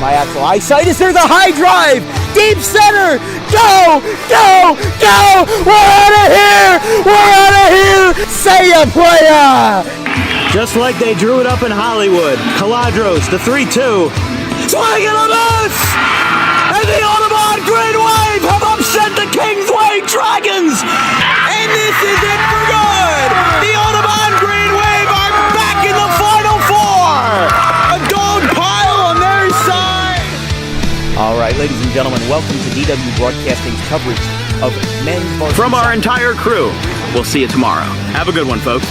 my actual eyesight. Is there the high drive? Deep center. Go, go, go. We're out of here. We're out of here. Say ya, playa. Just like they drew it up in Hollywood. Caladros, the 3-2. Swing and a miss! And the Audubon Green Wave have upset the Kingsway Dragons! And this is it for good! The Audubon Green Wave are back in the Final Four! A dog pile on their side! All right, ladies and gentlemen, welcome to DW Broadcasting's coverage of men's varsity. From our entire crew, we'll see you tomorrow. Have a good one, folks.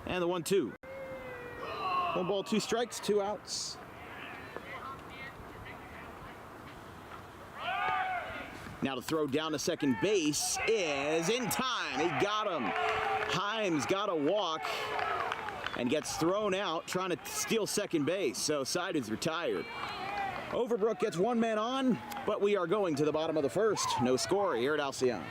And the 1-2. 1 ball, 2 strikes, 2 outs. Now to throw down to second base is in time. He got him. Himes got a walk and gets thrown out trying to steal second base. So side is retired. Overbrook gets 1 man on, but we are going to the bottom of the first. No score here at Alcione.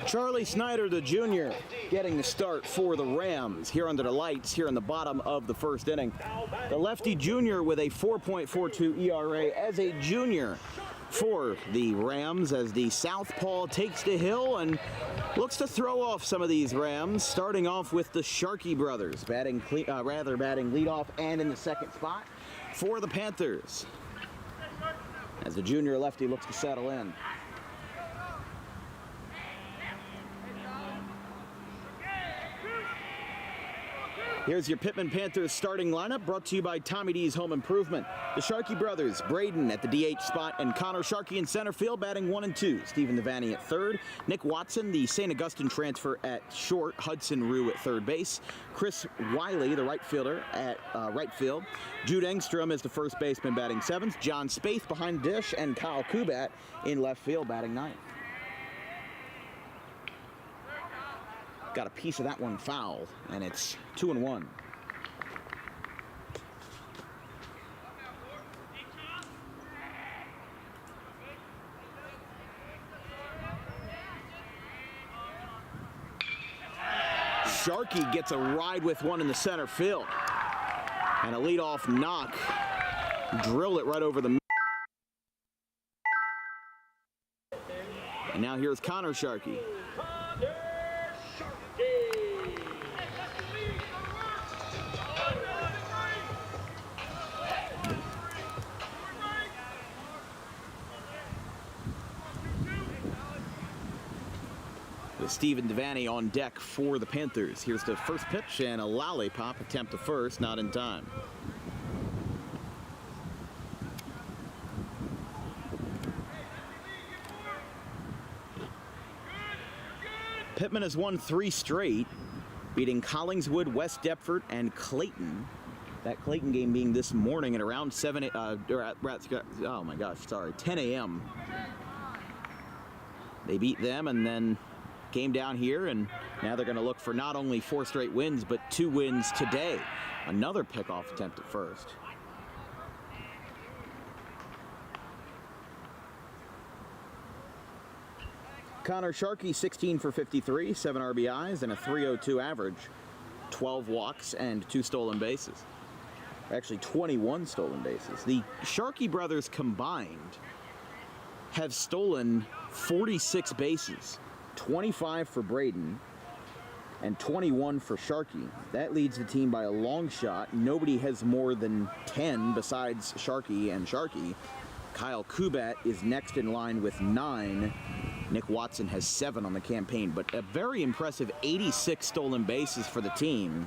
Charlie Snyder, the junior, getting the start for the Rams here under the lights here in the bottom of the first inning. The lefty junior with a 4.42 ERA as a junior for the Rams as the southpaw takes the hill and looks to throw off some of these Rams, starting off with the Sharkey brothers, batting leadoff and in the second spot for the Panthers as the junior lefty looks to settle in. Here's your Pitman Panthers starting lineup, brought to you by Tommy D's Home Improvement. The Sharkey brothers, Braden at the DH spot, and Connor Sharkey in center field, batting 1 and 2. Stephen Devaney at third. Nick Watson, the St. Augustine transfer, at short. Hudson Rue at third base. Chris Wiley, the right fielder, at right field. Jude Engstrom is the first baseman, batting 7th. John Spaeth behind the dish, and Kyle Kubat in left field, batting 9th. Got a piece of that one foul, and it's 2-1. Sharkey gets a ride with one in the center field, and a leadoff knock. Drilled it right over the middle. And now here's Connor Sharkey. With Stephen Devaney on deck for the Panthers. Here's the first pitch and a lollipop attempt to first, not in time. Pitman has won 3 straight, beating Collingswood, West Deptford, and Clayton. That Clayton game being this morning at around 10 a.m. They beat them and then came down here, and now they're going to look for not only 4 straight wins, but 2 wins today. Another pickoff attempt at first. Connor Sharkey, 16 for 53, 7 RBIs, and a .302 average. 12 walks and 2 stolen bases. Actually, 21 stolen bases. The Sharkey brothers combined have stolen 46 bases. 25 for Braden and 21 for Sharkey. That leads the team by a long shot. Nobody has more than 10 besides Sharkey and Sharkey. Kyle Kubat is next in line with 9. Nick Watson has 7 on the campaign, but a very impressive 86 stolen bases for the team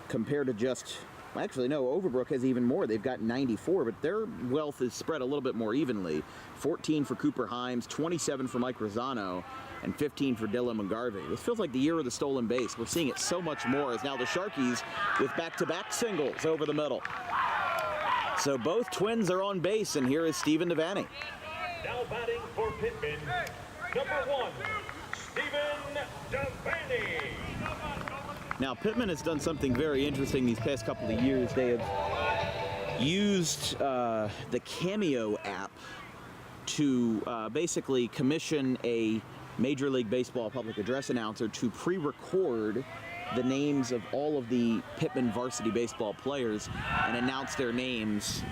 compared to just, actually no, Overbrook has even more. They've got 94, but their wealth is spread a little bit more evenly. 14 for Cooper Himes, 27 for Mike Rosano, and 15 for Dylan McGarvey. This feels like the year of the stolen base. We're seeing it so much more as now the Sharkies with back-to-back singles over the middle. So both Twins are on base, and here is Stephen Devaney. Now batting for Pitman, number 1, Stephen Devaney. Now, Pitman has done something very interesting these past couple of years. They have used the Cameo app to basically commission a Major League Baseball public address announcer to pre-record the names of all of the Pitman varsity baseball players and announce their names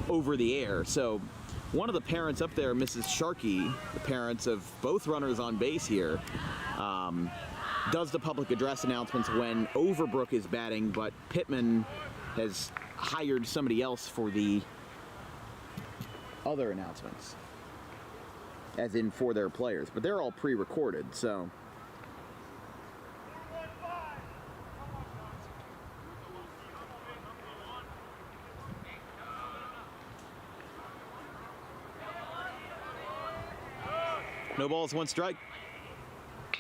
over the air. So one of the parents up there, Mrs. Sharkey, the parents of both runners on base here, does the public address announcements when Overbrook is batting, but Pitman has hired somebody else for the other announcements, as in for their players. But they're all pre-recorded, so... No balls, 1 strike.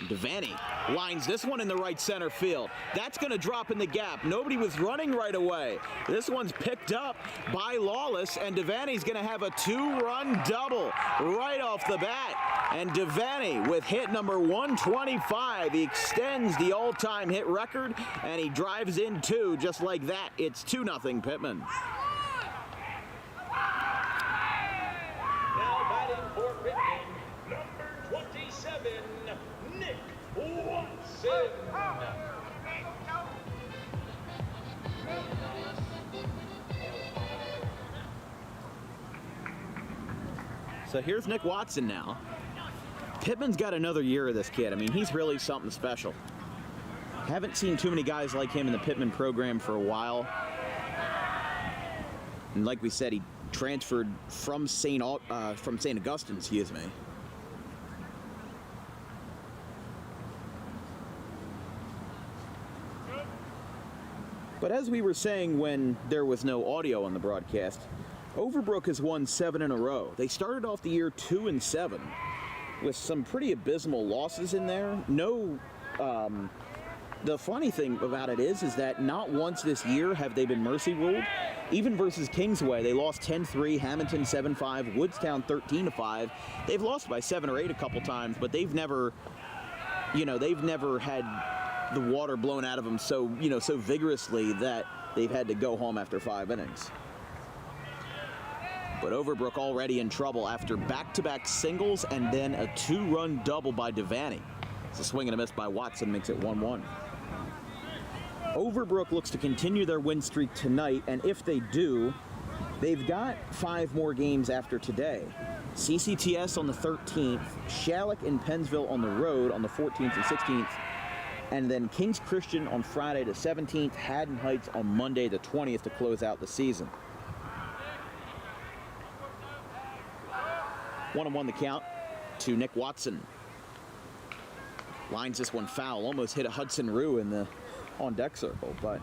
Devaney lines this one in the right center field. That's going to drop in the gap. Nobody was running right away. This one's picked up by Lawless, and Devaney's going to have a 2-run double right off the bat. And Devaney with hit number 125. He extends the all-time hit record, and he drives in 2 just like that. It's 2-0 Pitman. Now batting for Pitman, number 27, Nick Watson. So here's Nick Watson now. Pitman's got another year of this kid. I mean, he's really something special. Haven't seen too many guys like him in the Pitman program for a while. And like we said, he transferred from St. Augustine, excuse me. But as we were saying when there was no audio on the broadcast, Overbrook has won 7 in a row. They started off the year 2-7 with some pretty abysmal losses in there. The funny thing about it is that not once this year have they been mercy ruled. Even versus Kingsway, they lost 10-3, Hamilton 7-5, Woodstown 13-5. They've lost by 7 or 8 a couple times, but they've never had the water blown out of them so vigorously that they've had to go home after 5 innings. But Overbrook already in trouble after back-to-back singles and then a 2-run double by Devaney. It's a swing and a miss by Watson, makes it 1-1. Overbrook looks to continue their win streak tonight, and if they do, they've got 5 more games after today. CCTS on the 13th, Shalleck and Pennsville on the road on the 14th and 16th, and then Kings Christian on Friday the 17th, Haddon Heights on Monday the 20th to close out the season. 1-1 the count to Nick Watson. Lines this one foul, almost hit a Hudson Rue in the on-deck circle. But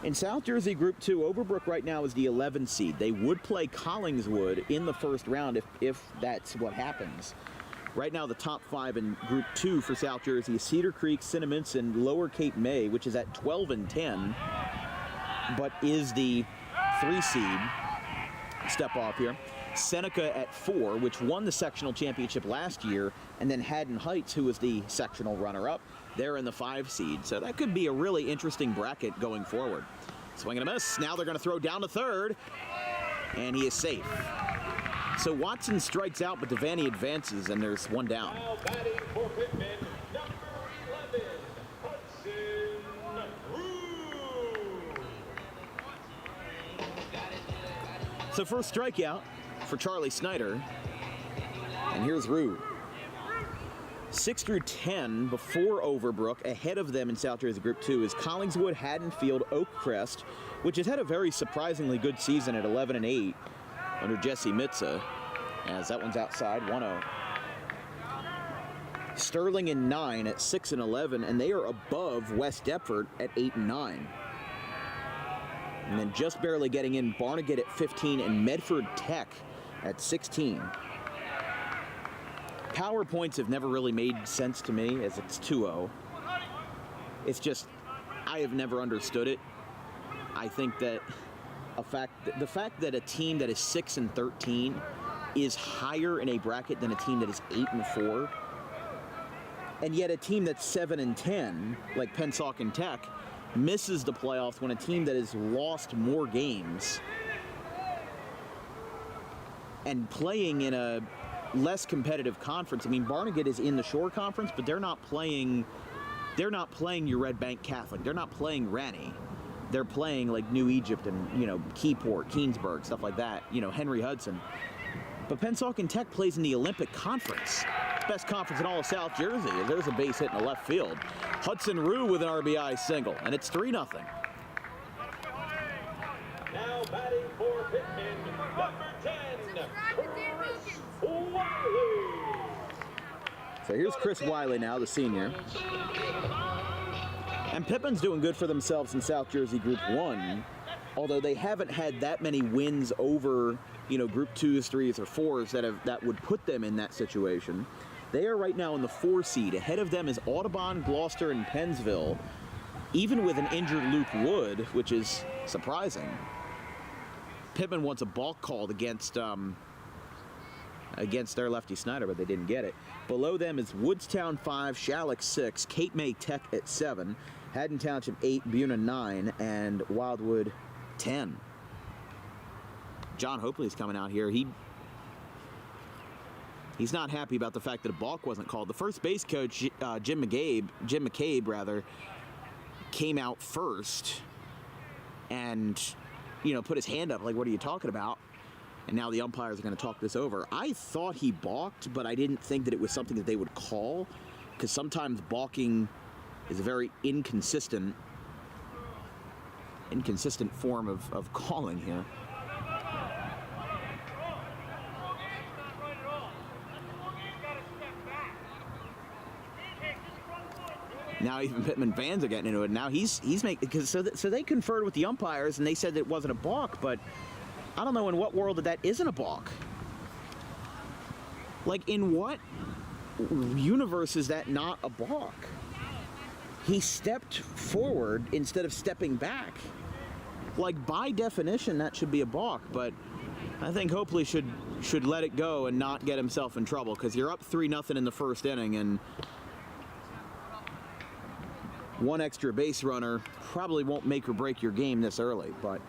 in South Jersey Group 2, Overbrook right now is the 11 seed. They would play Collingswood in the first round if that's what happens. Right now, the top 5 in Group 2 for South Jersey is Cedar Creek, Cinnaminson, Lower Cape May, which is at 12-10, but is the 3 seed. Step off here. Seneca at 4, which won the sectional championship last year, and then Haddon Heights, who was the sectional runner-up, they're in the 5 seed. So that could be a really interesting bracket going forward. Swing and a miss. Now they're going to throw down to third, and he is safe. So Watson strikes out, but Devaney advances, and there's one down. Now batting for Pitman, number 11, Hudson Rue. So first strikeout for Charlie Snyder, and here's Rue. 6 through 10 before Overbrook. Ahead of them in South Jersey Group 2 is Collingswood, Haddonfield, Oakcrest, which has had a very surprisingly good season at 11-8 under Jesse Mitza, as that one's outside, 1-0. Sterling in 9 at 6-11, and they are above West Deptford at 8-9. And then just barely getting in, Barnegat at 15 and Medford Tech at 16. Power points have never really made sense to me, as it's 2-0. It's just, I have never understood it. I think that the fact that a team that is 6-13 is higher in a bracket than a team that is 8-4, and yet a team that's 7-10, like Pennsauken Tech, misses the playoffs when a team that has lost more games and playing in a less competitive conference. I mean, Barnegat is in the Shore Conference, but they're not playing your Red Bank Catholic. They're not playing Ranney. They're playing like New Egypt and, Keyport, Keensburg, stuff like that, Henry Hudson. But Pennsauken Tech plays in the Olympic Conference. Best conference in all of South Jersey. There's a base hit in the left field. Hudson Rue with an RBI single, and it's 3-0. Now batting for Pitman, number 10, Chris Wiley. So here's Chris Wiley now, the senior. And Pitman's doing good for themselves in South Jersey Group 1, although they haven't had that many wins over, Group 2s, 3s, or 4s that would put them in that situation. They are right now in the 4 seed. Ahead of them is Audubon, Gloucester, and Pennsville, even with an injured Luke Wood, which is surprising. Pitman wants a balk called against their lefty Snyder, but they didn't get it. Below them is Woodstown 5, Shalleck 6, Cape May Tech at 7, Haddon Township 8, Buna 9, and Wildwood 10. John Hopley's coming out here. He's not happy about the fact that a balk wasn't called. The first base coach, Jim McCabe, came out first and, put his hand up like, what are you talking about? And now the umpires are going to talk this over. I thought he balked, but I didn't think that it was something that they would call, because sometimes balking is a very inconsistent form of calling here. Now even Pitman fans are getting into it. Now he's making, because so they conferred with the umpires and they said that it wasn't a balk, but I don't know in what world that isn't a balk. Like, in what universe is that not a balk? He stepped forward instead of stepping back. Like, by definition, that should be a balk, but I think Hopley should let it go and not get himself in trouble, because you're up 3-0 in the first inning, and one extra base runner probably won't make or break your game this early, but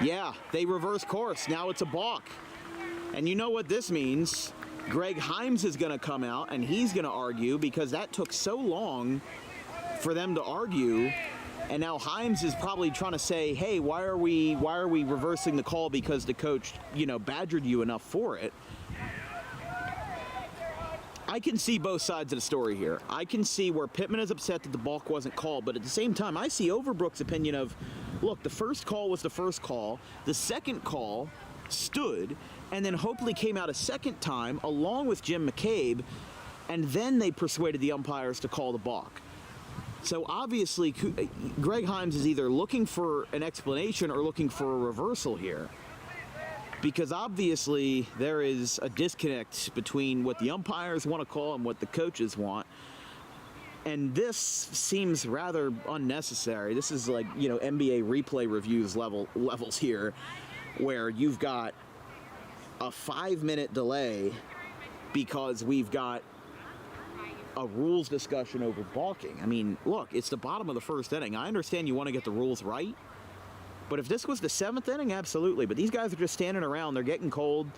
yeah, they reverse course. Now it's a balk. And you know what this means? Greg Himes is going to come out and he's going to argue, because that took so long for them to argue. And now Himes is probably trying to say, hey, why are we reversing the call because the coach, badgered you enough for it? I can see both sides of the story here. I can see where Pitman is upset that the balk wasn't called, but at the same time, I see Overbrook's opinion of, look, the first call was the first call, the second call stood, and then Hopley came out a second time along with Jim McCabe, and then they persuaded the umpires to call the balk. So obviously, Greg Himes is either looking for an explanation or looking for a reversal here, because obviously there is a disconnect between what the umpires want to call and what the coaches want. And this seems rather unnecessary. This is like, NBA replay reviews levels here, where you've got a 5-minute delay because we've got a rules discussion over balking. I mean, look, it's the bottom of the first inning. I understand you want to get the rules right, but if this was the 7th inning, absolutely. But these guys are just standing around. They're getting cold.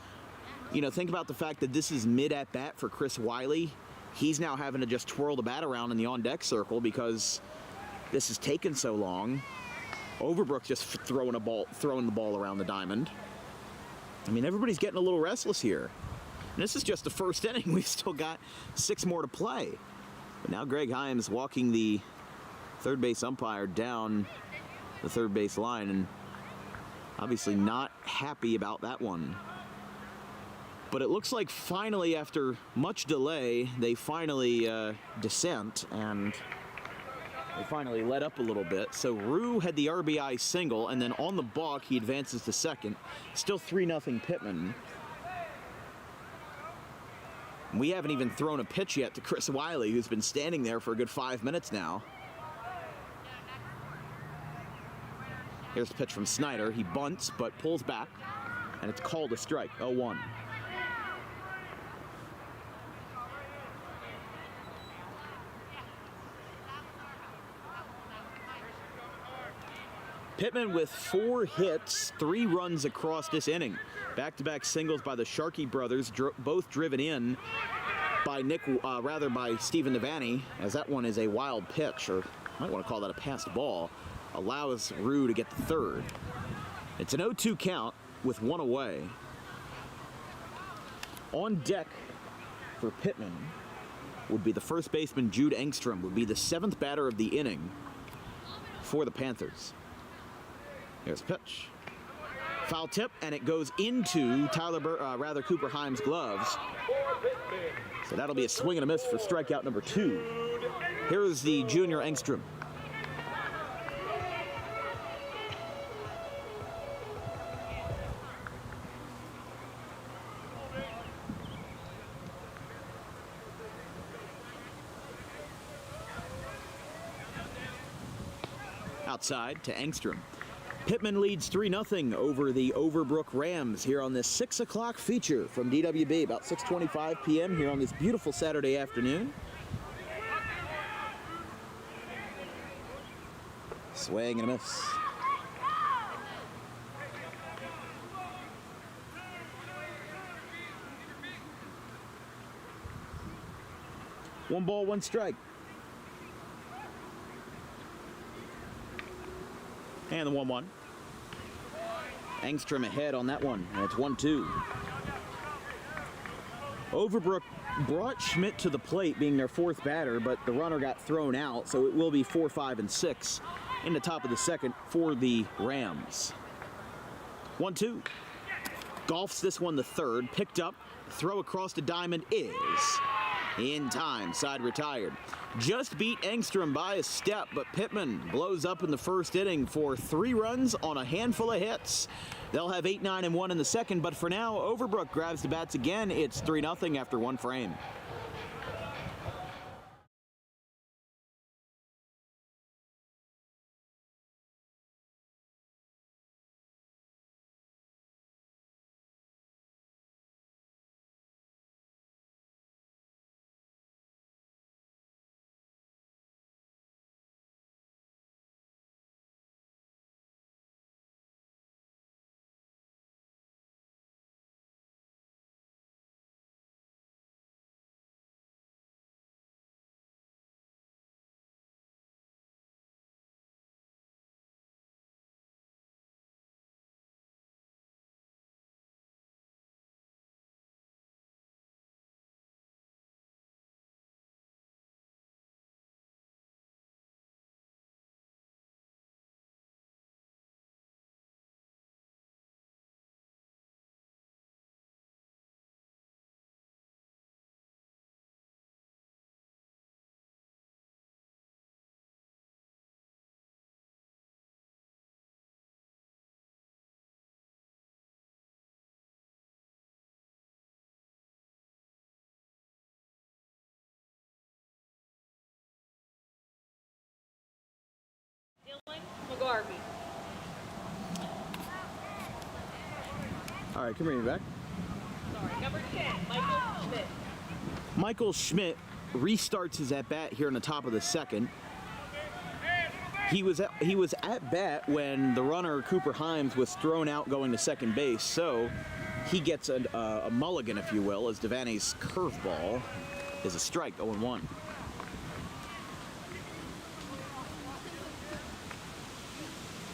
Think about the fact that this is mid-at-bat for Chris Wiley. He's now having to just twirl the bat around in the on-deck circle because this has taken so long. Overbrook just throwing the ball around the diamond. I mean, everybody's getting a little restless here. And this is just the first inning. We've still got 6 more to play. But now Greg Himes walking the third base umpire down the third base line, and obviously not happy about that one. But it looks like finally, after much delay, they finally dissent, and they finally let up a little bit. So Rue had the RBI single, and then on the balk, he advances to second. Still 3-0 Pitman. We haven't even thrown a pitch yet to Chris Wiley, who's been standing there for a good 5 minutes now. Here's the pitch from Snyder. He bunts, but pulls back, and it's called a strike, 0-1. Pitman with 4 hits, 3 runs across this inning. Back-to-back singles by the Sharkey brothers, both driven in by by Stephen Devaney, as that one is a wild pitch, or might want to call that a passed ball. Allows Rue to get the third. It's an 0-2 count with 1 away. On deck for Pitman would be the first baseman Jude Engstrom, would be the 7th batter of the inning for the Panthers. Here's a pitch. Foul tip, and it goes into Cooper Himes' gloves. So that'll be a swing and a miss for strikeout number 2. Here's the junior Engstrom. Outside to Engstrom. Pitman leads 3-0 over the Overbrook Rams here on this 6 o'clock feature from DWB, about 6:25 p.m. here on this beautiful Saturday afternoon. Swing and a miss. One ball, one strike. And the 1-1. Engstrom ahead on that one, and it's 1-2. Overbrook brought Schmidt to the plate, being their 4th batter, but the runner got thrown out, so it will be 4, 5, and 6 in the top of the second for the Rams. 1-2. Golfs this one the third, picked up, throw across the diamond is in time, side retired. Just beat Engstrom by a step, but Pitman blows up in the first inning for 3 runs on a handful of hits. They'll have 8, 9, and 1 in the second, but for now, Overbrook grabs the bats again. It's 3-0 after 1 frame. right, come here, back. Sorry, number 10, Michael Schmidt. Michael Schmidt restarts his at-bat here in the top of the second. He was at bat when the runner, Cooper Himes, was thrown out going to second base, so he gets a mulligan, if you will, as Devaney's curveball is a strike, 0-1.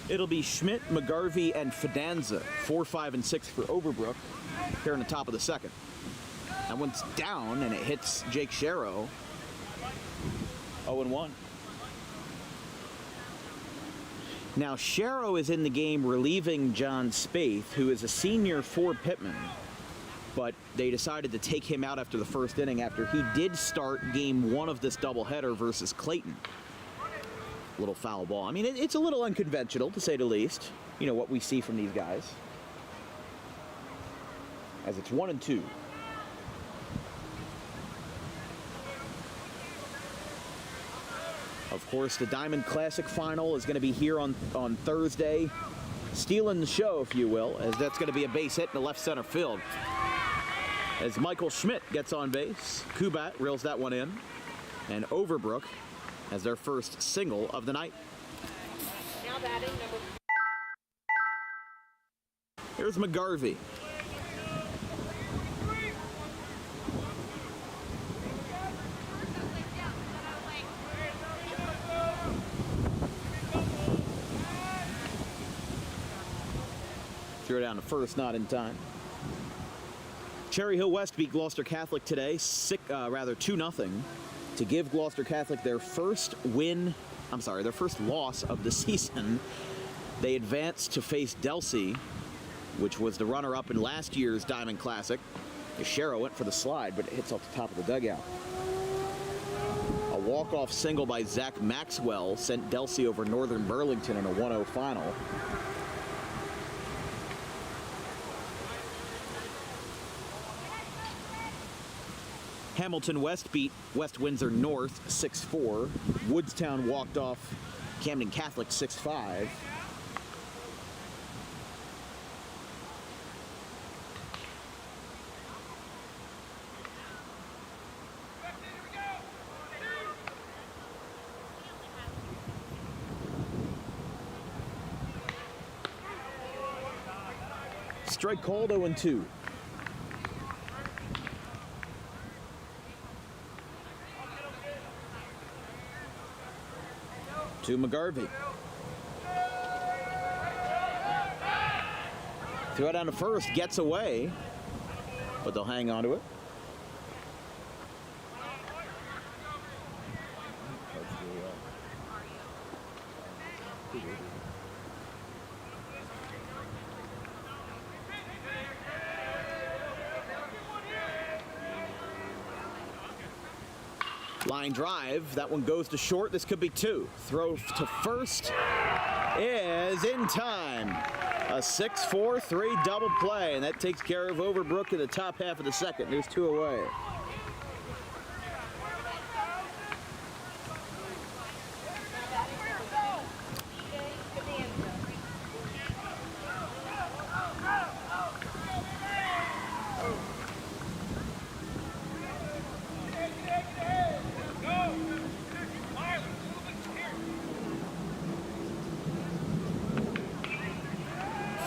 It'll be Schmidt, McGarvey, and Fidanza, 4, 5, and 6 for Overbrook here in the top of the second. That one's down, and it hits Jake Sharrow, 0-1. Now, Sharrow is in the game relieving John Spaeth, who is a senior for Pitman, but they decided to take him out after the first inning after he did start game 1 of this doubleheader versus Clayton. Little foul ball. I mean, it's a little unconventional, to say the least. You know, what we see from these guys. As it's 1-2. Of course, the Diamond Classic final is going to be here on Thursday. Stealing the show, if you will, as that's going to be a base hit in the left center field. As Michael Schmidt gets on base, Kubat reels that one in, and Overbrook has their first single of the night. Now batting number. Here's McGarvey. Threw it down to first, not in time. Cherry Hill West beat Gloucester Catholic today, 2-0, to give Gloucester Catholic their first loss of the season. They advanced to face Delsey, which was the runner-up in last year's Diamond Classic. Sharrow went for the slide, but it hits off the top of the dugout. A walk-off single by Zach Maxwell sent Delsey over Northern Burlington in a 1-0 final. Hamilton West beat West Windsor North 6-4. Woodstown walked off Camden Catholic 6-5. Strike called, 0-2. To McGarvey. Threw it down to first, gets away, but they'll hang on to it. Line drive, that one goes to short. This could be 2. Throw to first is in time. A 6-4-3 double play, and that takes care of Overbrook in the top half of the second. There's 2 away.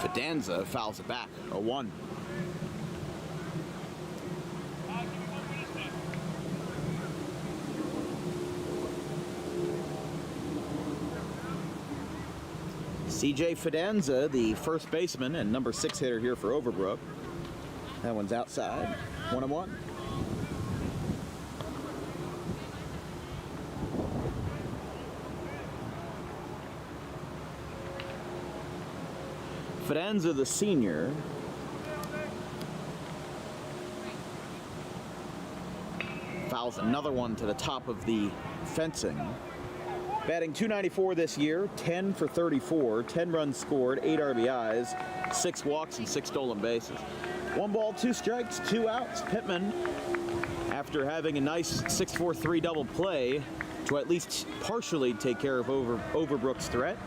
Fidanza fouls it back, 0-1. CJ Fidanza, the first baseman and number 6 hitter here for Overbrook. That one's outside, 1-1. Fidanza, the senior, fouls another one to the top of the fencing. Batting .294 this year, 10 for 34, 10 runs scored, 8 RBIs, 6 walks, and 6 stolen bases. 1 ball, 2 strikes, 2 outs. Pitman, after having a nice 6-4-3 double play to at least partially take care of Overbrook's threat,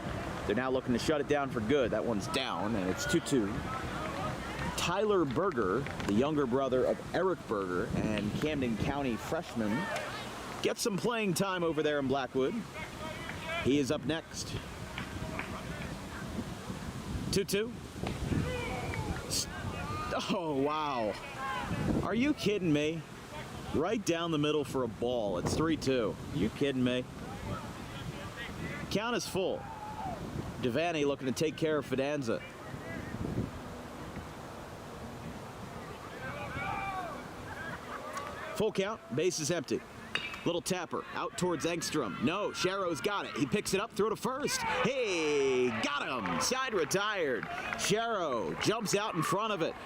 they're now looking to shut it down for good. That one's down, and it's 2-2. Tyler Berger, the younger brother of Eric Berger and Camden County freshman, gets some playing time over there in Blackwood. He is up next. 2-2. Oh, wow. Are you kidding me? Right down the middle for a ball. It's 3-2. You kidding me? Count is full. Devaney looking to take care of Fidanza. Full count, base is empty. Little tapper out towards Engstrom. No, Sharrow's got it. He picks it up, throw to first. Hey, got him. Side retired. Sharrow jumps out in front of it.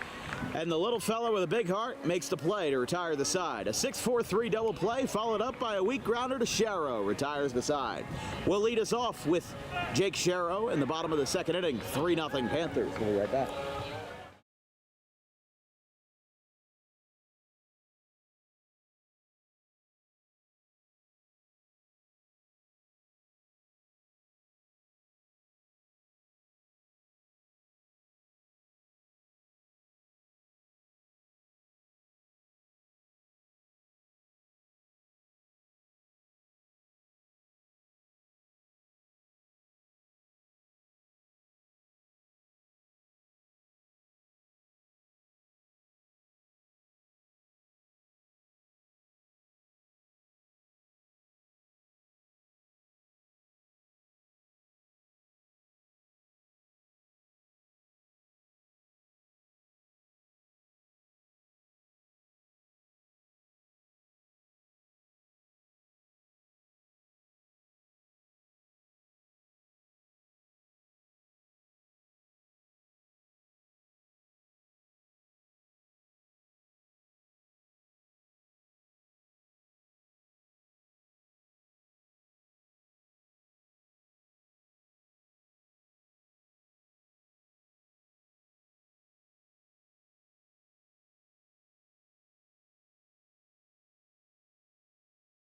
And the little fellow with a big heart makes the play to retire the side. A 6-4-3 double play followed up by a weak grounder to Sharrow. Retires the side. Will lead us off with Jake Sharrow in the bottom of the second inning. 3-0 Panthers. We'll be right back.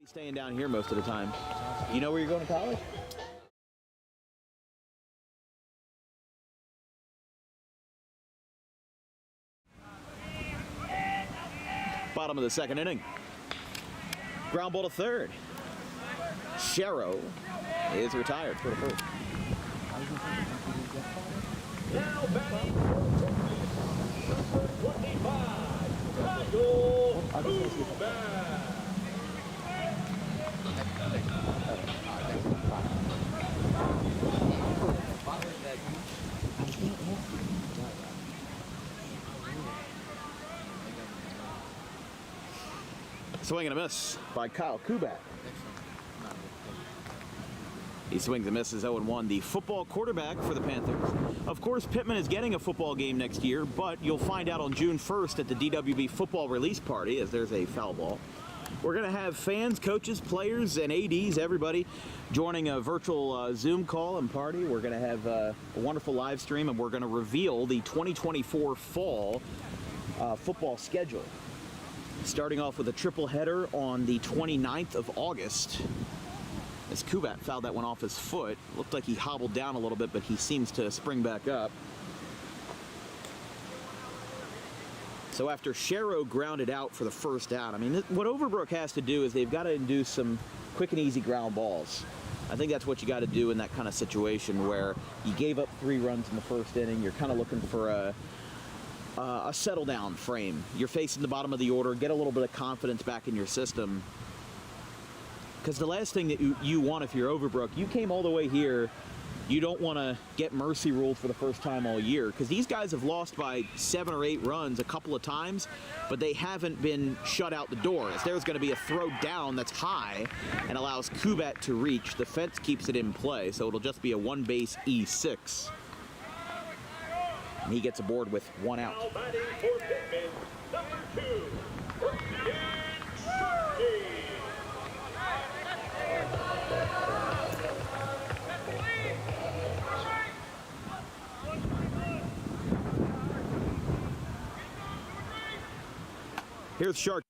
Staying down here most of the time. You know where you're going to college? Bottom of the second inning. Ground ball to third. Sharrow is retired for the first. Now batting for number 25, Kyle Pitman. Swing and a miss by Kyle Kubat. He swings and misses 0-1, the football quarterback for the Panthers. Of course, Pitman is getting a football game next year, but you'll find out on June 1st at the DWB football release party, as there's a foul ball. We're going to have fans, coaches, players, and ADs, everybody, joining a virtual Zoom call and party. We're going to have a wonderful live stream, and we're going to reveal the 2024 fall football schedule. Starting off with a triple header on the 29th of August. As Kubat fouled that one off his foot. Looked like he hobbled down a little bit, but he seems to spring back up. So after Sharrow grounded out for the first out, I mean, what Overbrook has to do is they've got to induce some quick and easy ground balls. I think that's what you got to do in that kind of situation where you gave up 3 runs in the first inning. You're kind of looking for a settle down frame. You're facing the bottom of the order. Get a little bit of confidence back in your system. Because the last thing that you want if you're Overbrook, you came all the way here. You don't want to get mercy ruled for the first time all year, because these guys have lost by 7 or 8 runs a couple of times, but they haven't been shut out the door. As there's going to be a throw down that's high and allows Kubat to reach. The fence keeps it in play, so it'll just be a 1-base E6. And he gets aboard with 1 out. Now batting for Pitman, number 2, Brandon Sharkey. Here's Shark.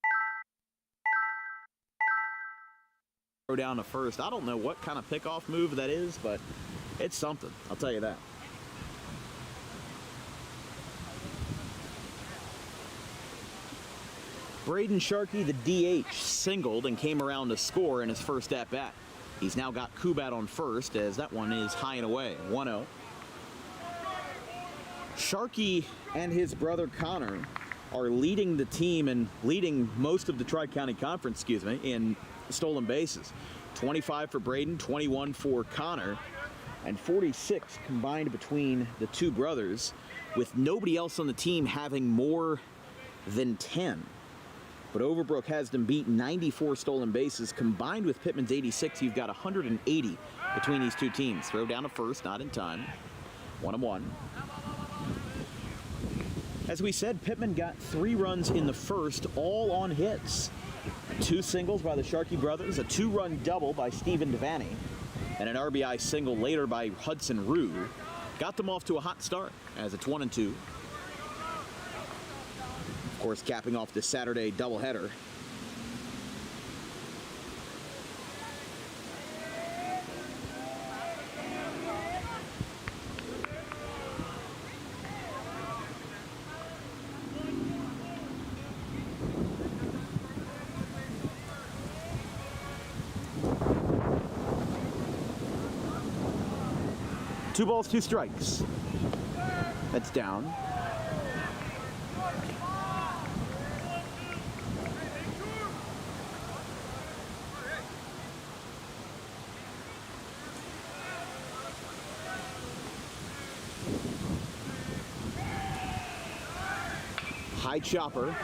Throw down to first. I don't know what kind of pickoff move that is, but it's something. I'll tell you that. Braden Sharkey, the DH, singled and came around to score in his first at-bat. He's now got Kubat on first, as that one is high and away, 1-0. Sharkey and his brother Connor are leading the team and leading most of the Tri-County Conference, in stolen bases. 25 for Braden, 21 for Connor, and 46 combined between the two brothers, with nobody else on the team having more than 10. But Overbrook has them beat, 94 stolen bases. Combined with Pitman's 86, you've got 180 between these two teams. Throw down to first, not in time. 1-1. As we said, Pitman got 3 runs in the first, all on hits. 2 singles by the Sharkey brothers, a 2-run double by Stephen Devaney, and an RBI single later by Hudson Rue. Got them off to a hot start as it's 1-2. Of course, capping off this Saturday doubleheader. Two balls, 2 strikes. That's down. High chopper.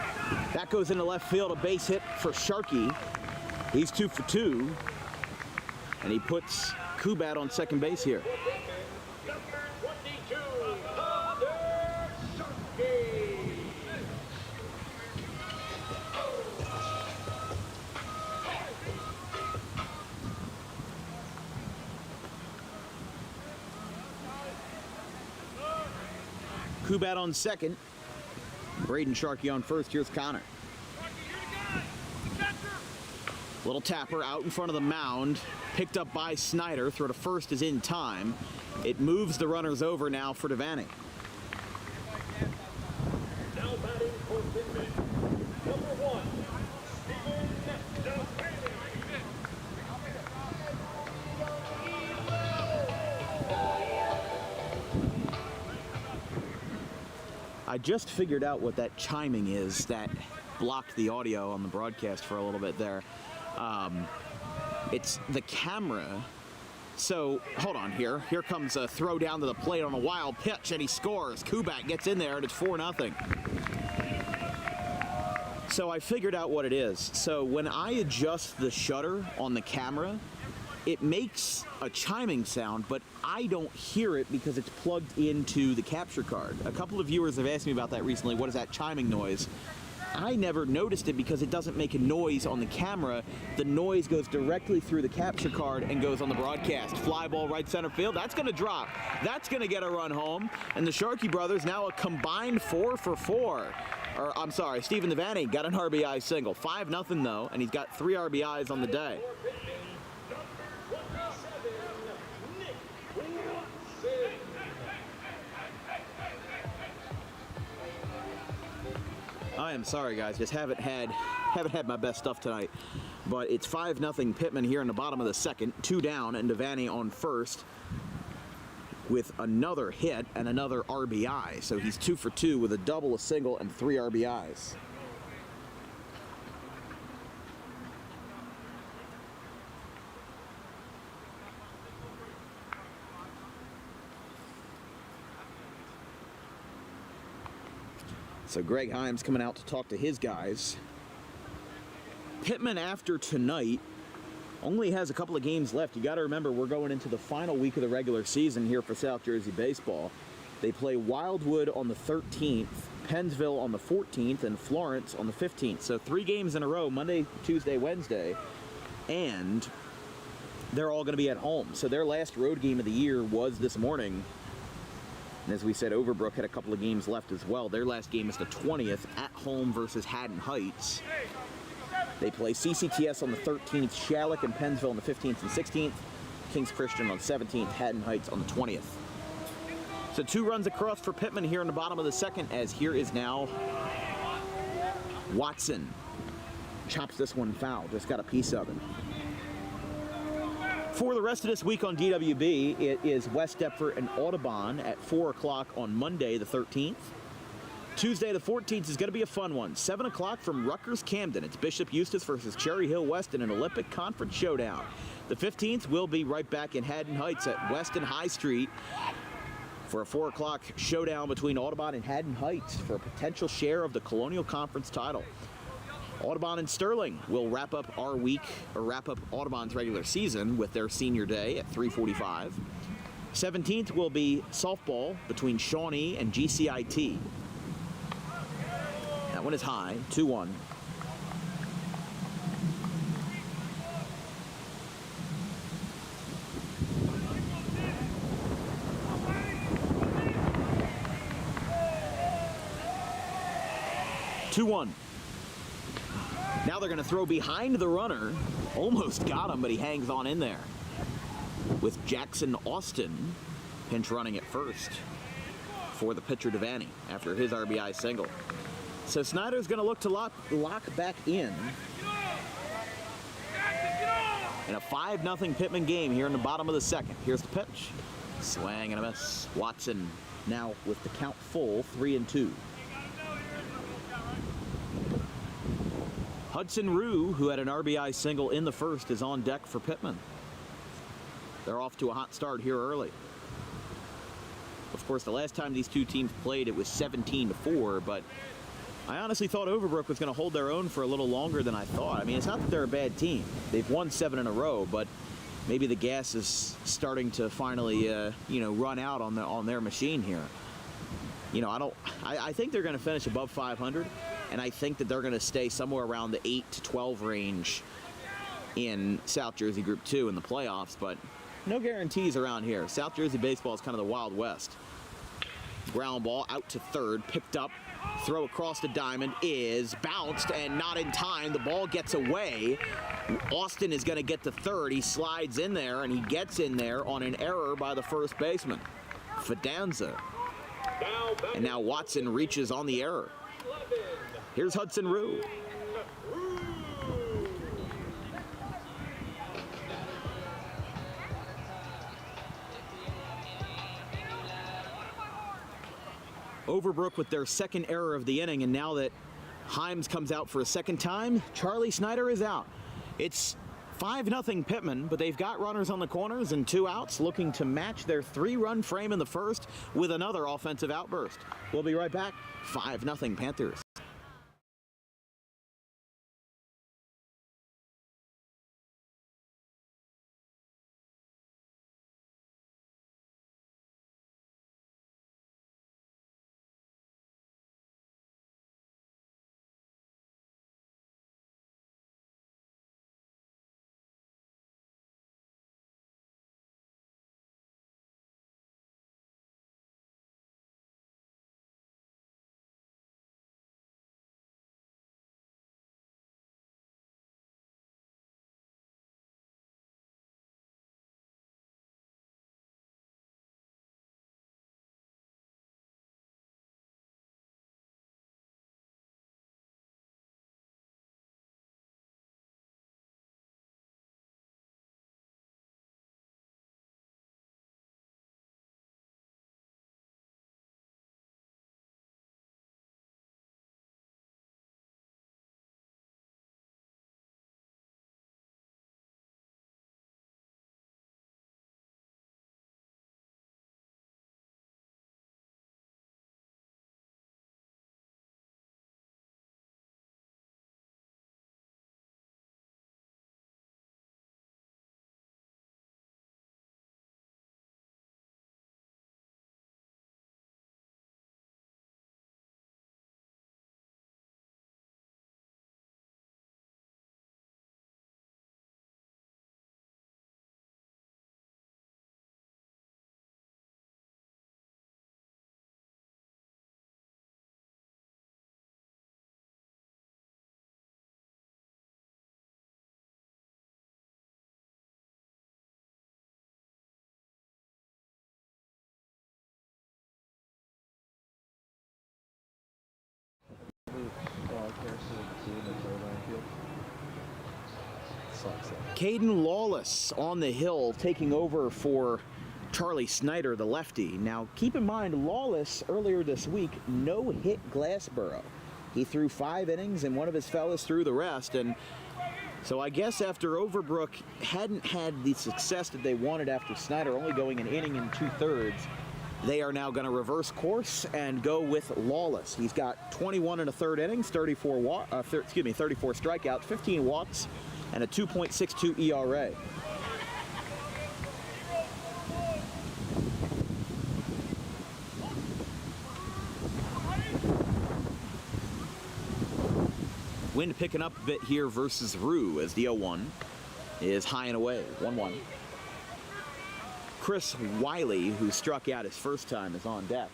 That goes into left field, a base hit for Sharkey. He's 2 for 2. And he puts Kubat on second base here. Number 22, Sharkey. Kubat on second. Braden Sharkey on first. Here's Connor. Little tapper out in front of the mound. Picked up by Snyder. Throw to first is in time. It moves the runners over now for Devaney. Now batting for Pitman, number 1, Stephen Devaney. I just figured out what that chiming is that blocked the audio on the broadcast for a little bit there. It's the camera. So, hold on here. Here comes a throw down to the plate on a wild pitch, and he scores. Kubat gets in there, and it's 4-0. So I figured out what it is. So when I adjust the shutter on the camera, it makes a chiming sound, but I don't hear it because it's plugged into the capture card. A couple of viewers have asked me about that recently. What is that chiming noise? I never noticed it because it doesn't make a noise on the camera. The noise goes directly through the capture card and goes on the broadcast. Fly ball right center field. That's going to drop. That's going to get a run home. And the Sharkey brothers now a combined 4 for 4. Or, I'm sorry, Stephen Devaney got an RBI single. 5-0 though, and he's got 3 RBIs on the day. I am sorry, guys. Just haven't had my best stuff tonight. But it's 5-0 Pitman here in the bottom of the second. 2 down, and Devaney on first with another hit and another RBI. So he's 2 for 2 with a double, a single, and 3 RBIs. So Greg Himes coming out to talk to his guys. Pitman, after tonight, only has a couple of games left. You got to remember, we're going into the final week of the regular season here for South Jersey baseball. They play Wildwood on the 13th, Pennsville on the 14th, and Florence on the 15th. So 3 games in a row, Monday, Tuesday, Wednesday, and they're all going to be at home. So their last road game of the year was this morning. And as we said, Overbrook had a couple of games left as well. Their last game is the 20th at home versus Haddon Heights. They play CCTS on the 13th, Shalleck and Pennsville on the 15th and 16th, Kings Christian on the 17th, Haddon Heights on the 20th. So 2 runs across for Pitman here in the bottom of the second, as here is now Watson. chops this one foul. Just got a piece of it. For the rest of this week on DWB, it is West Deptford and Audubon at 4 o'clock on Monday the 13th. Tuesday the 14th is going to be a fun one. 7 o'clock from Rutgers Camden. It's Bishop Eustace versus Cherry Hill West in an Olympic Conference showdown. The 15th will be right back in Haddon Heights at Weston High Street for a 4 o'clock showdown between Audubon and Haddon Heights for a potential share of the Colonial Conference title. Audubon and Sterling will wrap up Audubon's regular season with their senior day at 3:45. 17th will be softball between Shawnee and GCIT. That one is high, 2-1. Now they're going to throw behind the runner. Almost got him, but he hangs on in there. With Jackson Austin pinch running at first for the pitcher Devaney after his RBI single. So Snyder's going to look to lock back in a 5-0 Pitman game here in the bottom of the second. Here's the pitch. Swing and a miss. Watson now with the count full, 3-2. Hudson Rue, who had an RBI single in the first, is on deck for Pitman. They're off to a hot start here early. Of course, the last time these two teams played, it was 17-4, but I honestly thought Overbrook was going to hold their own for a little longer than I thought. I mean, it's not that they're a bad team. They've won 7 in a row, but maybe the gas is starting to finally, run out on their machine here. I think they're going to finish above 500. And I think that they're going to stay somewhere around the 8-12 range in South Jersey Group 2 in the playoffs, but no guarantees around here. South Jersey baseball is kind of the Wild West. Ground ball out to third, picked up, throw across the diamond is bounced and not in time. The ball gets away. Austin is going to get to third. He slides in there, and he gets in there on an error by the first baseman, Fidanza. And now Watson reaches on the error. Here's Hudson Rue. Overbrook with their second error of the inning, and now that Himes comes out for a second time, Charlie Snyder is out. It's 5-0 Pitman, but they've got runners on the corners and 2 outs, looking to match their 3-run frame in the first with another offensive outburst. We'll be right back. 5-0 Panthers. Caden Lawless on the hill taking over for Charlie Snyder, the lefty. Now, keep in mind, Lawless earlier this week no-hit Glassboro. He threw 5 innings, and one of his fellas threw the rest. And so I guess after Overbrook hadn't had the success that they wanted after Snyder only going an inning and 2/3, they are now going to reverse course and go with Lawless. He's got 21 1/3 innings, 34 strikeouts, 15 walks, and a 2.62 ERA. Wind picking up a bit here versus Rue as the 0-1 is high and away, 1-1. Chris Wiley, who struck out his first time, is on deck.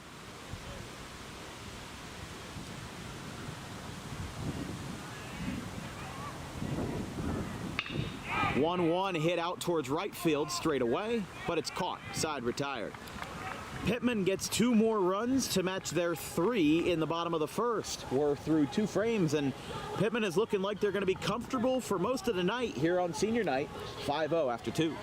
One hit out towards right field straight away, but it's caught. Side retired. Pitman gets 2 more runs to match their 3 in the bottom of the first. We're through 2 frames, and Pitman is looking like they're going to be comfortable for most of the night here on senior night. 5-0 after 2.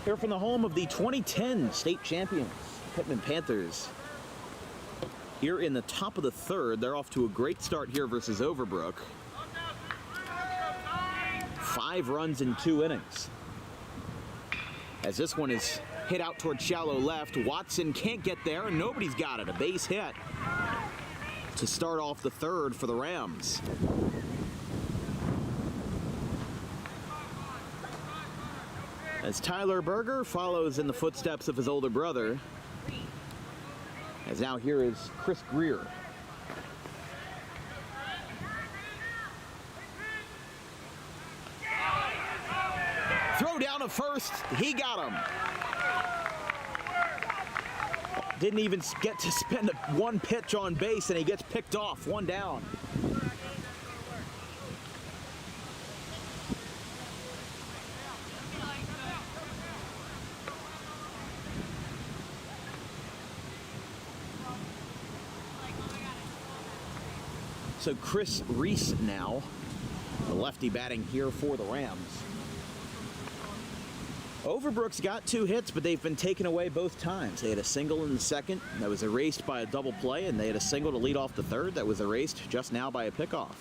Here from the home of the 2010 state champions, Pitman Panthers. Here in the top of the 3rd, they're off to a great start here versus Overbrook. 5 runs in 2 innings. As this one is hit out towards shallow left, Watson can't get there, and nobody's got it. A base hit to start off the 3rd for the Rams. As Tyler Berger follows in the footsteps of his older brother. As now here is Chris Greer. Throw down to first, he got him. Didn't even get to spend 1 pitch on base, and he gets picked off, 1 down. So Chris Reese now, the lefty batting here for the Rams. Overbrook's got 2 hits, but they've been taken away both times. They had a single in the 2nd that was erased by a double play, and they had a single to lead off the 3rd that was erased just now by a pickoff.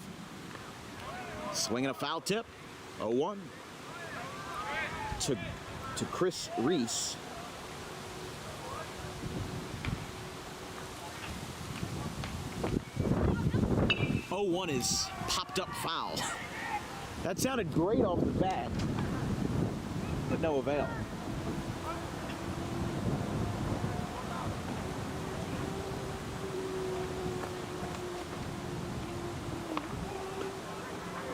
Swinging a foul tip, 0-1 to Chris Reese. 0-1 is popped up foul. That sounded great off the bat, but no avail.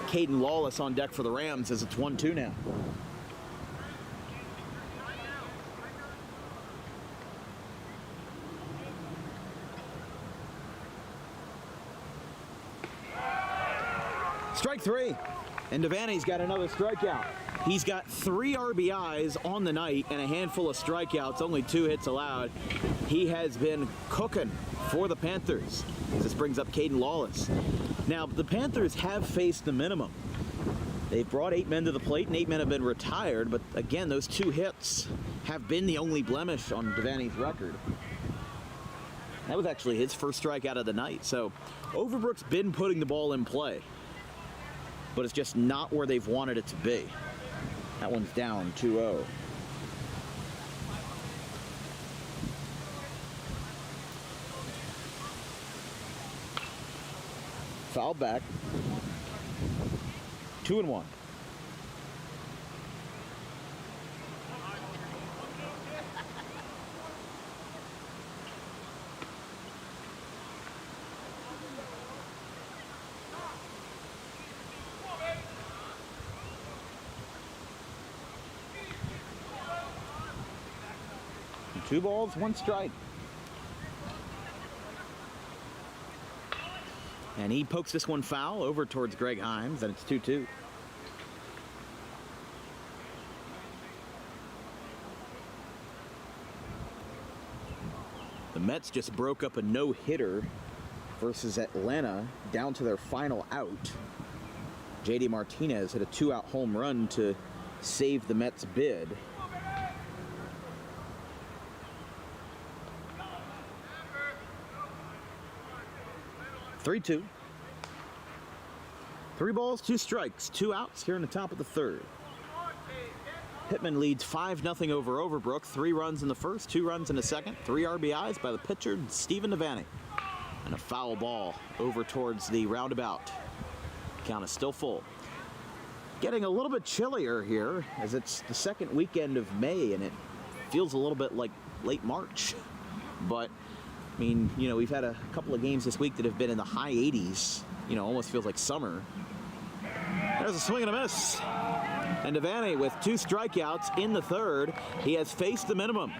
Caden Lawless on deck for the Rams as it's 1-2 now. Strike 3, and Devaney's got another strikeout. He's got 3 RBIs on the night and a handful of strikeouts, only 2 hits allowed. He has been cooking for the Panthers. This brings up Caden Lawless. Now, the Panthers have faced the minimum. They've brought 8 men to the plate, and 8 men have been retired, but again, those 2 hits have been the only blemish on Devaney's record. That was actually his first strikeout of the night. So Overbrook's been putting the ball in play, but it's just not where they've wanted it to be. That one's down 2-0. Foul back. 2-1. Two balls, one strike. And he pokes this one foul over towards Greg Himes, and it's 2-2. The Mets just broke up a no-hitter versus Atlanta down to their final out. JD Martinez hit a 2-out home run to save the Mets' bid. Three-two. 3 balls, 2 strikes, 2 outs here in the top of the third. Pitman leads 5-0 over Overbrook. 3 runs in the first, 2 runs in the second, 3 RBIs by the pitcher, Stephen Devaney. And a foul ball over towards the roundabout. Count is still full. Getting a little bit chillier here as it's the second weekend of May and it feels a little bit like late March. But I mean, you know, we've had a couple of games this week that have been in the high 80s. You know, almost feels like summer. There's a swing and a miss. And Devaney with 2 strikeouts in the third. He has faced the minimum.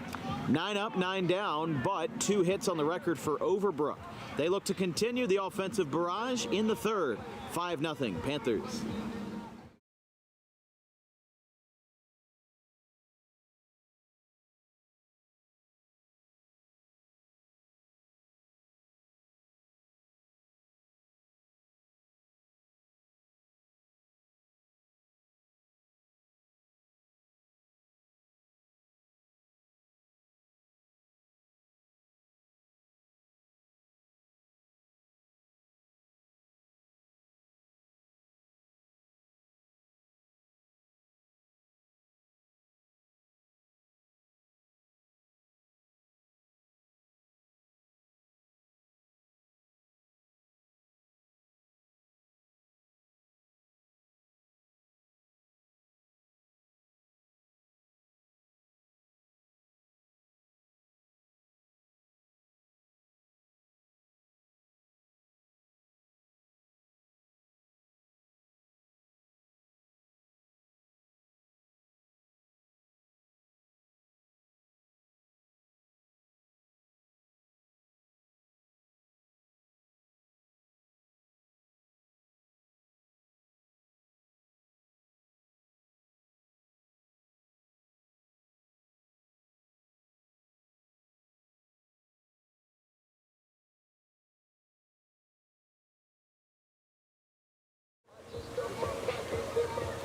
9 up, 9 down, but 2 hits on the record for Overbrook. They look to continue the offensive barrage in the third. 5-0 Panthers.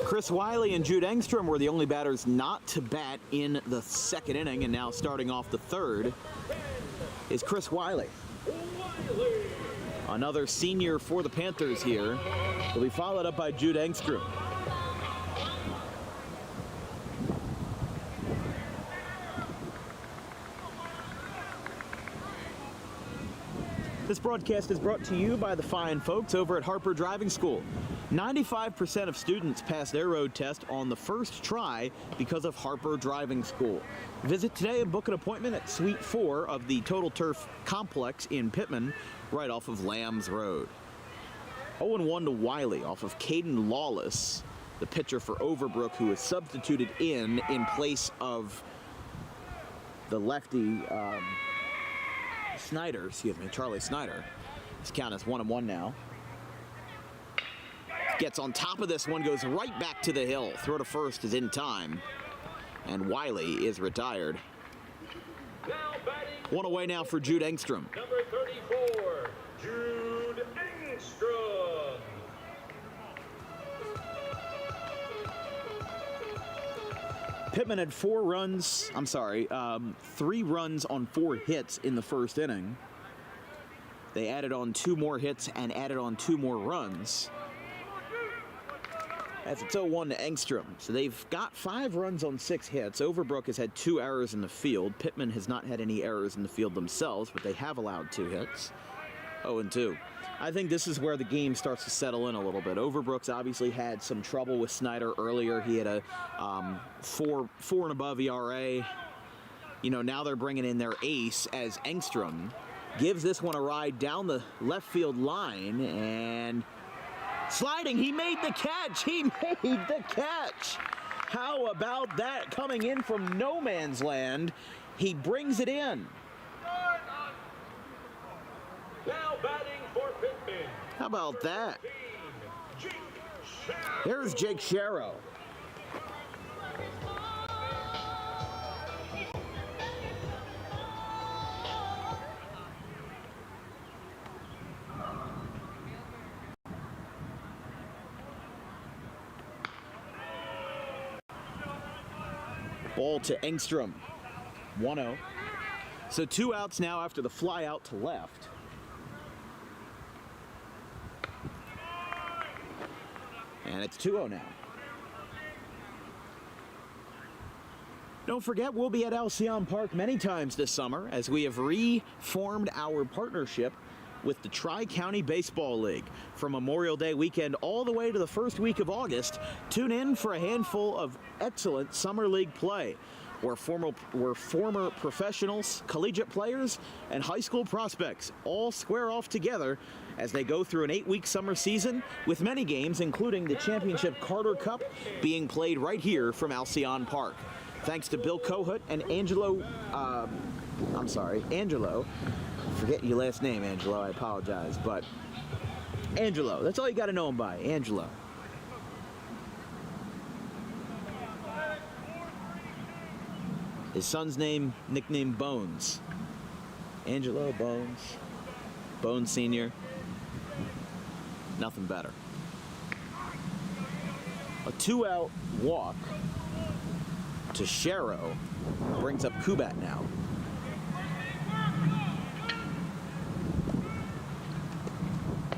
Chris Wiley and Jude Engstrom were the only batters not to bat in the second inning, and now starting off the third is Chris Wiley. Another senior for the Panthers here. Will be followed up by Jude Engstrom. This broadcast is brought to you by the fine folks over at Harper Driving School. 95% of students pass their road test on the first try because of Harper Driving School. Visit today and book an appointment at Suite 4 of the Total Turf Complex in Pitman, right off of Lambs Road. 0-1 to Wiley off of Caden Lawless, the pitcher for Overbrook, who is substituted in place of the lefty Charlie Snyder. His count is 1-1 now. Gets on top of this one, goes right back to the hill. Throw to first is in time. And Wiley is retired. One away now for Jude Engstrom. Number 34, Jude Engstrom. Pitman had 3 runs on 4 hits in the first inning. They added on 2 more hits and added on 2 more runs. As it's 0-1 to Engstrom. So they've got 5 runs on 6 hits. Overbrook has had 2 errors in the field. Pitman has not had any errors in the field themselves, but they have allowed 2 hits. 0-2. I think this is where the game starts to settle in a little bit. Overbrook's obviously had some trouble with Snyder earlier. He had a 4 and above ERA. You know, now they're bringing in their ace as Engstrom gives this one a ride down the left field line, and sliding, he made the catch. He made the catch. How about that? Coming in from no man's land, he brings it in. Now batting for Pitman. How about that? Jake Here's Jake Sharrow. Ball to Engstrom. 1-0. So 2 outs now after the fly out to left. And it's 2-0 now. Don't forget, we'll be at Alcyon Park many times this summer as we have reformed our partnership with the Tri-County Baseball League. From Memorial Day weekend all the way to the first week of August, tune in for a handful of excellent summer league play, where former professionals, collegiate players, and high school prospects all square off together as they go through an 8-week summer season with many games, including the Championship Carter Cup, being played right here from Alcyon Park. Thanks to Bill Kohut and Angelo. Forget your last name, Angelo. I apologize, but Angelo. That's all you got to know him by, Angelo. His son's name, nicknamed Bones. Angelo Bones. Bones Sr. Nothing better. A 2-out walk to Sharrow brings up Kubat now.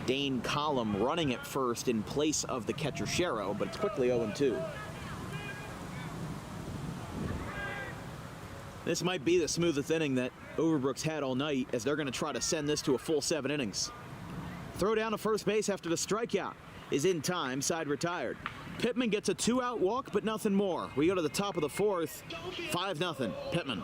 Dane Collum running at first in place of the catcher Sharrow, but it's quickly 0-2. This might be the smoothest inning that Overbrook's had all night, as they're going to try to send this to a full 7 innings. Throw down to first base after the strikeout is in time, side retired. Pitman gets a 2-out walk, but nothing more. We go to the top of the 4th, 5-0, Pitman.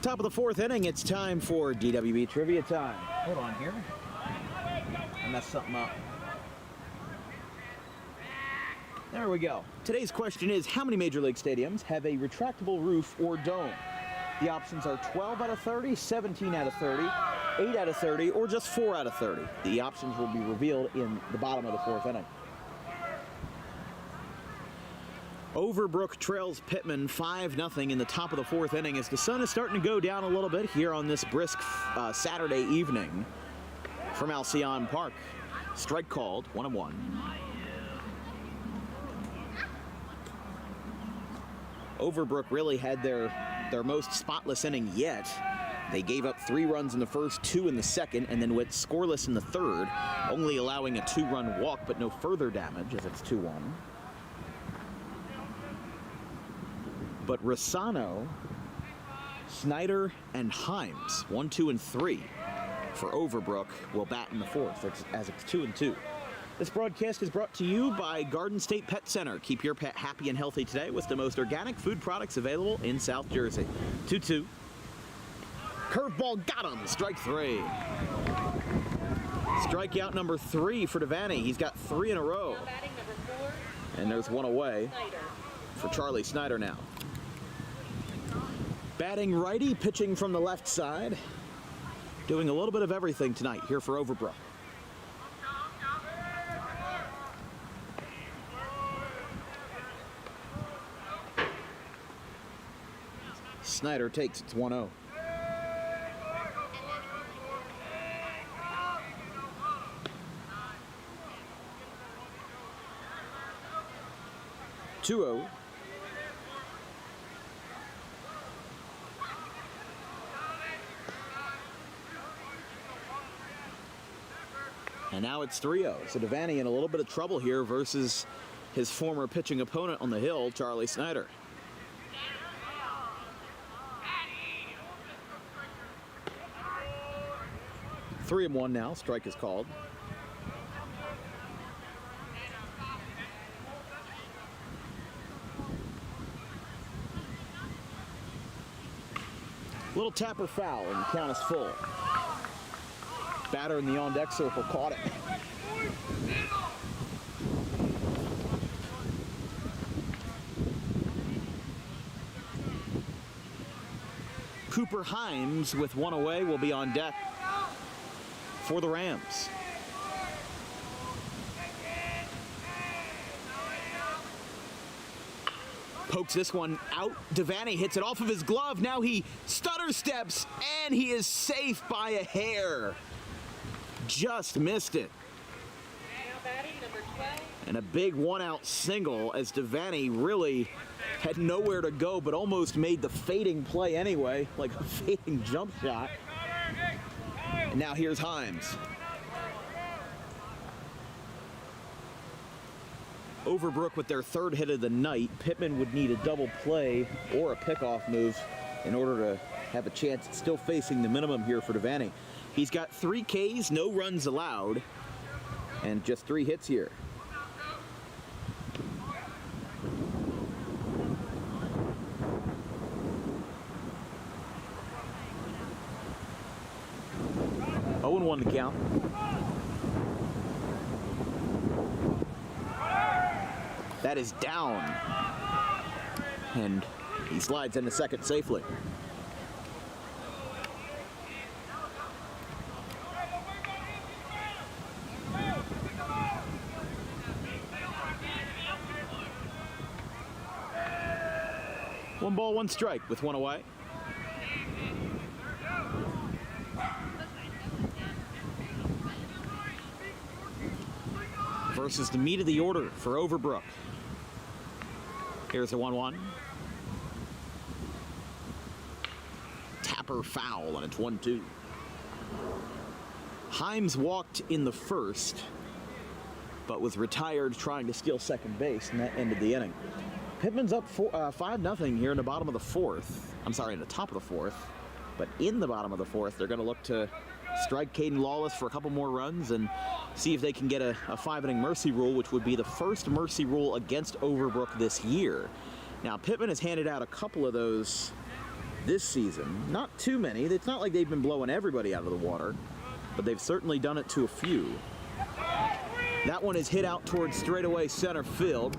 Top of the 4th inning, it's time for DWB Trivia Time. Hold on here. I messed something up. There we go. Today's question is, how many Major League stadiums have a retractable roof or dome? The options are 12 out of 30, 17 out of 30, 8 out of 30, or just 4 out of 30. The options will be revealed in the bottom of the 4th inning. Overbrook trails Pitman 5-0 in the top of the fourth inning as the sun is starting to go down a little bit here on this brisk Saturday evening from Alcyon Park. Strike called, 1-1. Overbrook really had their most spotless inning yet. They gave up 3 runs in the first, 2 in the second, and then went scoreless in the third, only allowing a 2-run walk, but no further damage as it's 2-1. But Rossano, Snyder, and Himes, 1, 2, and 3 for Overbrook, will bat in the fourth as it's 2-2. This broadcast is brought to you by Garden State Pet Center. Keep your pet happy and healthy today with the most organic food products available in South Jersey. 2-2. Curveball got him. Strike 3. Strikeout number 3 for Devaney. He's got 3 in a row. Now batting number 4, And there's one away Snyder. for Charlie Snyder now. Batting righty, pitching from the left side. Doing a little bit of everything tonight here for Overbrook. Snyder takes it's 1-0. Two-0. And now it's 3-0. So Devaney in a little bit of trouble here versus his former pitching opponent on the hill, Charlie Snyder. Three and 1 now. Strike is called. Little tapper foul and the count is full. Batter in the on-deck circle caught it. Cooper Himes with 1 away will be on deck for the Rams. Pokes this one out. Devaney hits it off of his glove. Now he stutter steps, and he is safe by a hair. Just missed it. Now batting number 12, And a big one-out single as Devaney really had nowhere to go but almost made the fading play anyway, like a fading jump shot. And now here's Himes. Overbrook with their third hit of the night. Pitman would need a double play or a pickoff move in order to have a chance at still facing the minimum here for Devaney. He's got 3 Ks, no runs allowed, and just 3 hits here. Oh and 1 to count. That is down. And he slides into second safely. One ball, one strike with 1 away. Versus the meat of the order for Overbrook. Here's a 1-1. Tapper foul, and it's 1-2. Himes walked in the first, but was retired trying to steal second base, and that ended the inning. Pitman's up 5-0 here in the bottom of the fourth. I'm sorry, in the top of the fourth. But in the bottom of the fourth, they're going to look to strike Caden Lawless for a couple more runs and see if they can get a 5-inning mercy rule, which would be the first mercy rule against Overbrook this year. Now, Pitman has handed out a couple of those this season. Not too many. It's not like they've been blowing everybody out of the water, but they've certainly done it to a few. That one is hit out towards straightaway center field.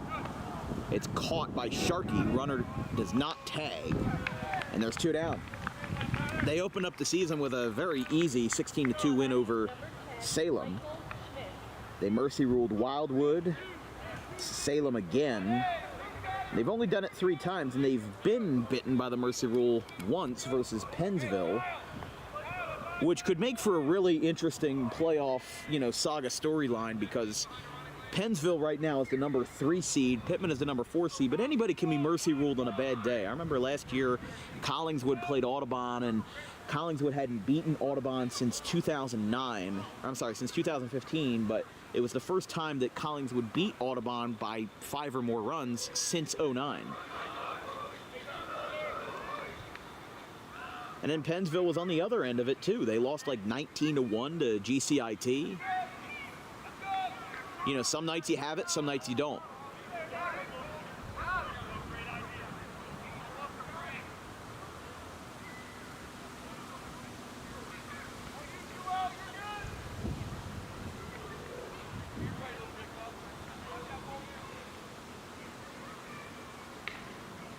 It's caught by Sharkey. Runner does not tag, and there's 2 down. They opened up the season with a very easy 16-2 win over Salem. They mercy ruled Wildwood, Salem again, They've only done it 3 times, and they've been bitten by the mercy rule once versus Pennsville, which could make for a really interesting playoff, saga storyline, because Pennsville right now is the number 3 seed, Pitman is the number 4 seed, but anybody can be mercy ruled on a bad day. I remember last year, Collingswood played Audubon, and Collingswood hadn't beaten Audubon since 2009. I'm sorry, since 2015, but it was the first time that Collingswood beat Audubon by 5 or more runs since 09. And then Pennsville was on the other end of it too. They lost like 19-1 to GCIT. Some nights you have it, some nights you don't.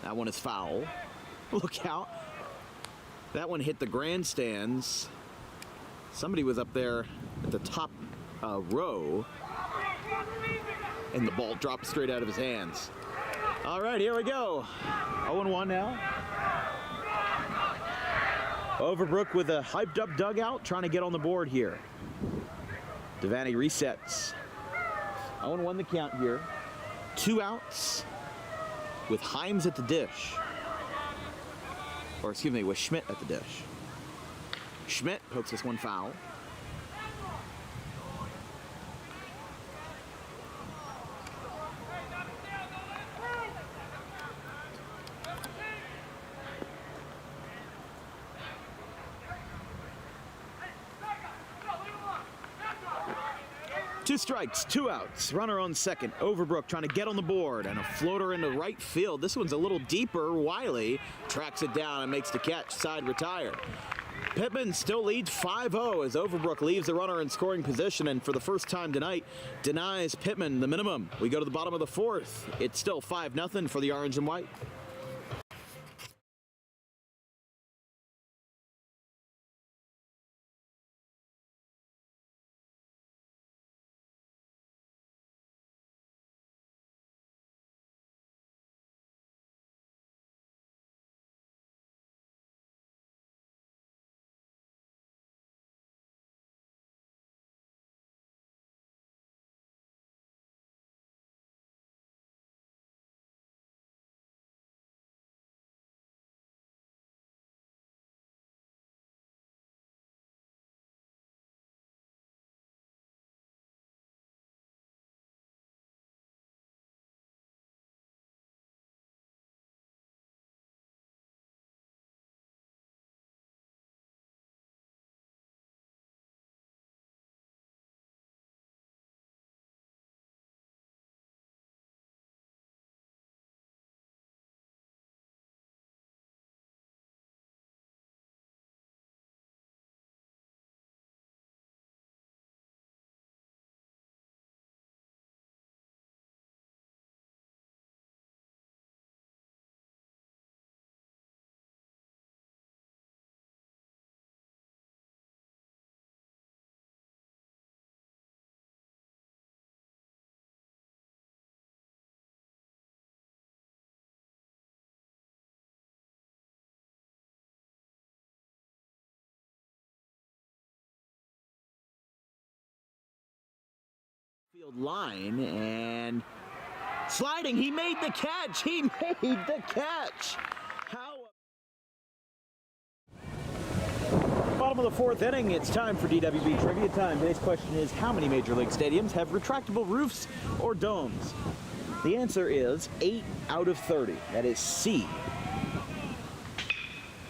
That one is foul. Look out. That one hit the grandstands. Somebody was up there at the top row, and the ball dropped straight out of his hands. All right, here we go. 0-1 now. Overbrook with a hyped up dugout, trying to get on the board here. Devaney resets. 0-1 the count here. 2 outs with Himes at the dish. Or excuse me, with Schmidt at the dish. Schmidt pokes this one foul. Two strikes, 2 outs, runner on second. Overbrook trying to get on the board, and a floater into right field. This one's a little deeper. Wiley tracks it down and makes the catch. Side retire. Pitman still leads 5-0 as Overbrook leaves the runner in scoring position, and for the first time tonight denies Pitman the minimum. We go to the bottom of the 4th. It's still 5-0 for the orange and white. Field line, and sliding, he made the catch. He made the catch. How? Bottom of the 4th inning, it's time for DWB Trivia Time. Today's question is, how many Major League stadiums have retractable roofs or domes? The answer is 8 out of 30. That is C.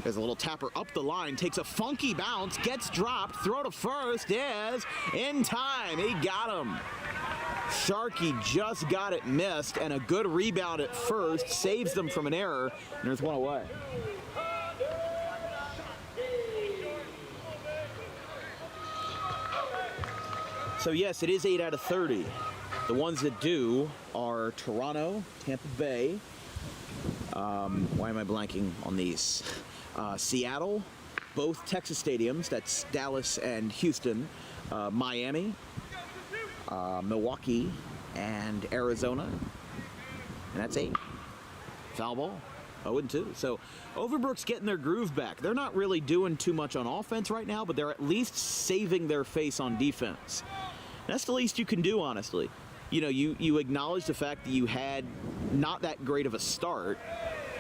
There's a little tapper up the line, takes a funky bounce, gets dropped, throw to first is in time. He got him. Sharkey just got it missed, and a good rebound at first saves them from an error, and there's one away. So yes, it is 8 out of 30. The ones that do are Toronto, Tampa Bay. Why am I blanking on these? Seattle, both Texas stadiums, that's Dallas and Houston, Miami, Milwaukee, and Arizona, and that's 8. Foul ball. 0-2. So Overbrook's getting their groove back. They're not really doing too much on offense right now, but they're at least saving their face on defense. That's the least you can do, honestly. You know, you acknowledge the fact that you had not that great of a start,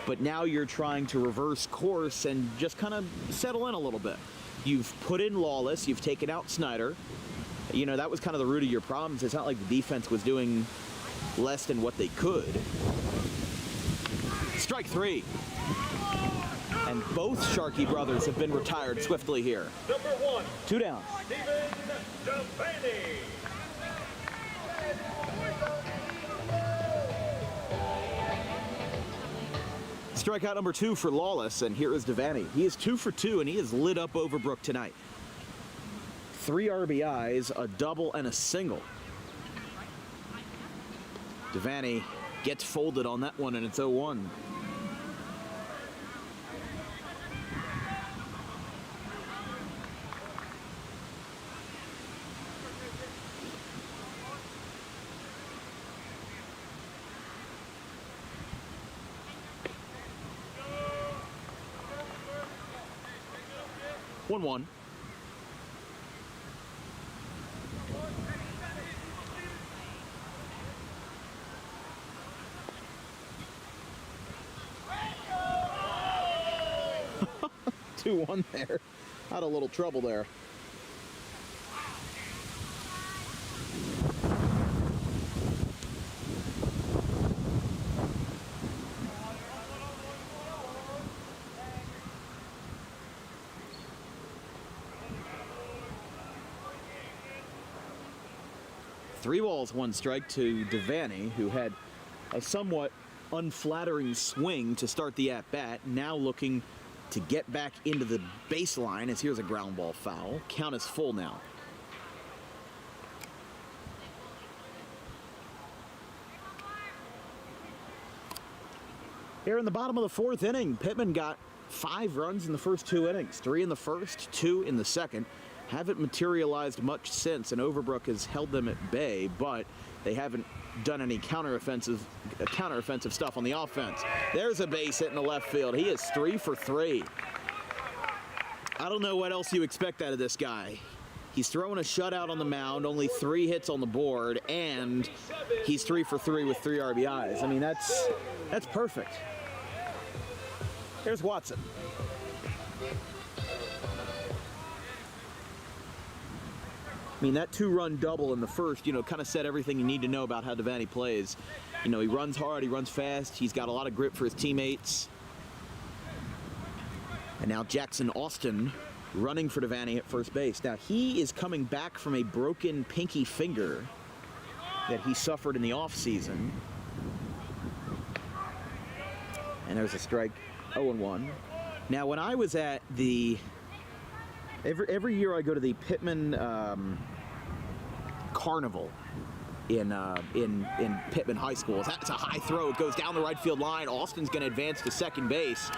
but now you're trying to reverse course and just kind of settle in a little bit. You've put in Lawless, you've taken out Snyder. You know, that was kind of the root of your problems. It's not like the defense was doing less than what they could. Strike 3. And both Sharkey brothers have been retired swiftly here. Number 1, 2 down. Stephen Devaney. Strikeout number 2 for Lawless, and here is Devaney. He is 2 for 2, and he has lit up Overbrook tonight. 3 RBIs, a double, and a single. Devaney gets folded on that one, and it's 0-1. One. 2-1 there. Had a little trouble there. Three balls, 1 strike to Devaney, who had a somewhat unflattering swing to start the at-bat, now looking to get back into the baseline as here's a ground ball foul. Count is full now. Here in the bottom of the 4th inning, Pitman got 5 runs in the first 2 innings, 3 in the first, 2 in the second. Haven't materialized much since, and Overbrook has held them at bay, but they haven't done any counteroffensive stuff on the offense. There's a base hit in the left field. He is 3 for 3. I don't know what else you expect out of this guy. He's throwing a shutout on the mound, only 3 hits on the board, and he's 3 for 3 with 3 RBIs. I mean, that's perfect. Here's Watson. I mean, that 2-run double in the first, you know, kind of said everything you need to know about how Devaney plays. You know, he runs hard, he runs fast, he's got a lot of grip for his teammates. And now Jackson Austin running for Devaney at first base. Now, he is coming back from a broken pinky finger that he suffered in the offseason. And there's a strike, 0-1. Now, when I was at the... Every year I go to the Pitman Carnival in Pitman High School. That's a high throw. It goes down the right field line. Austin's going to advance to second base.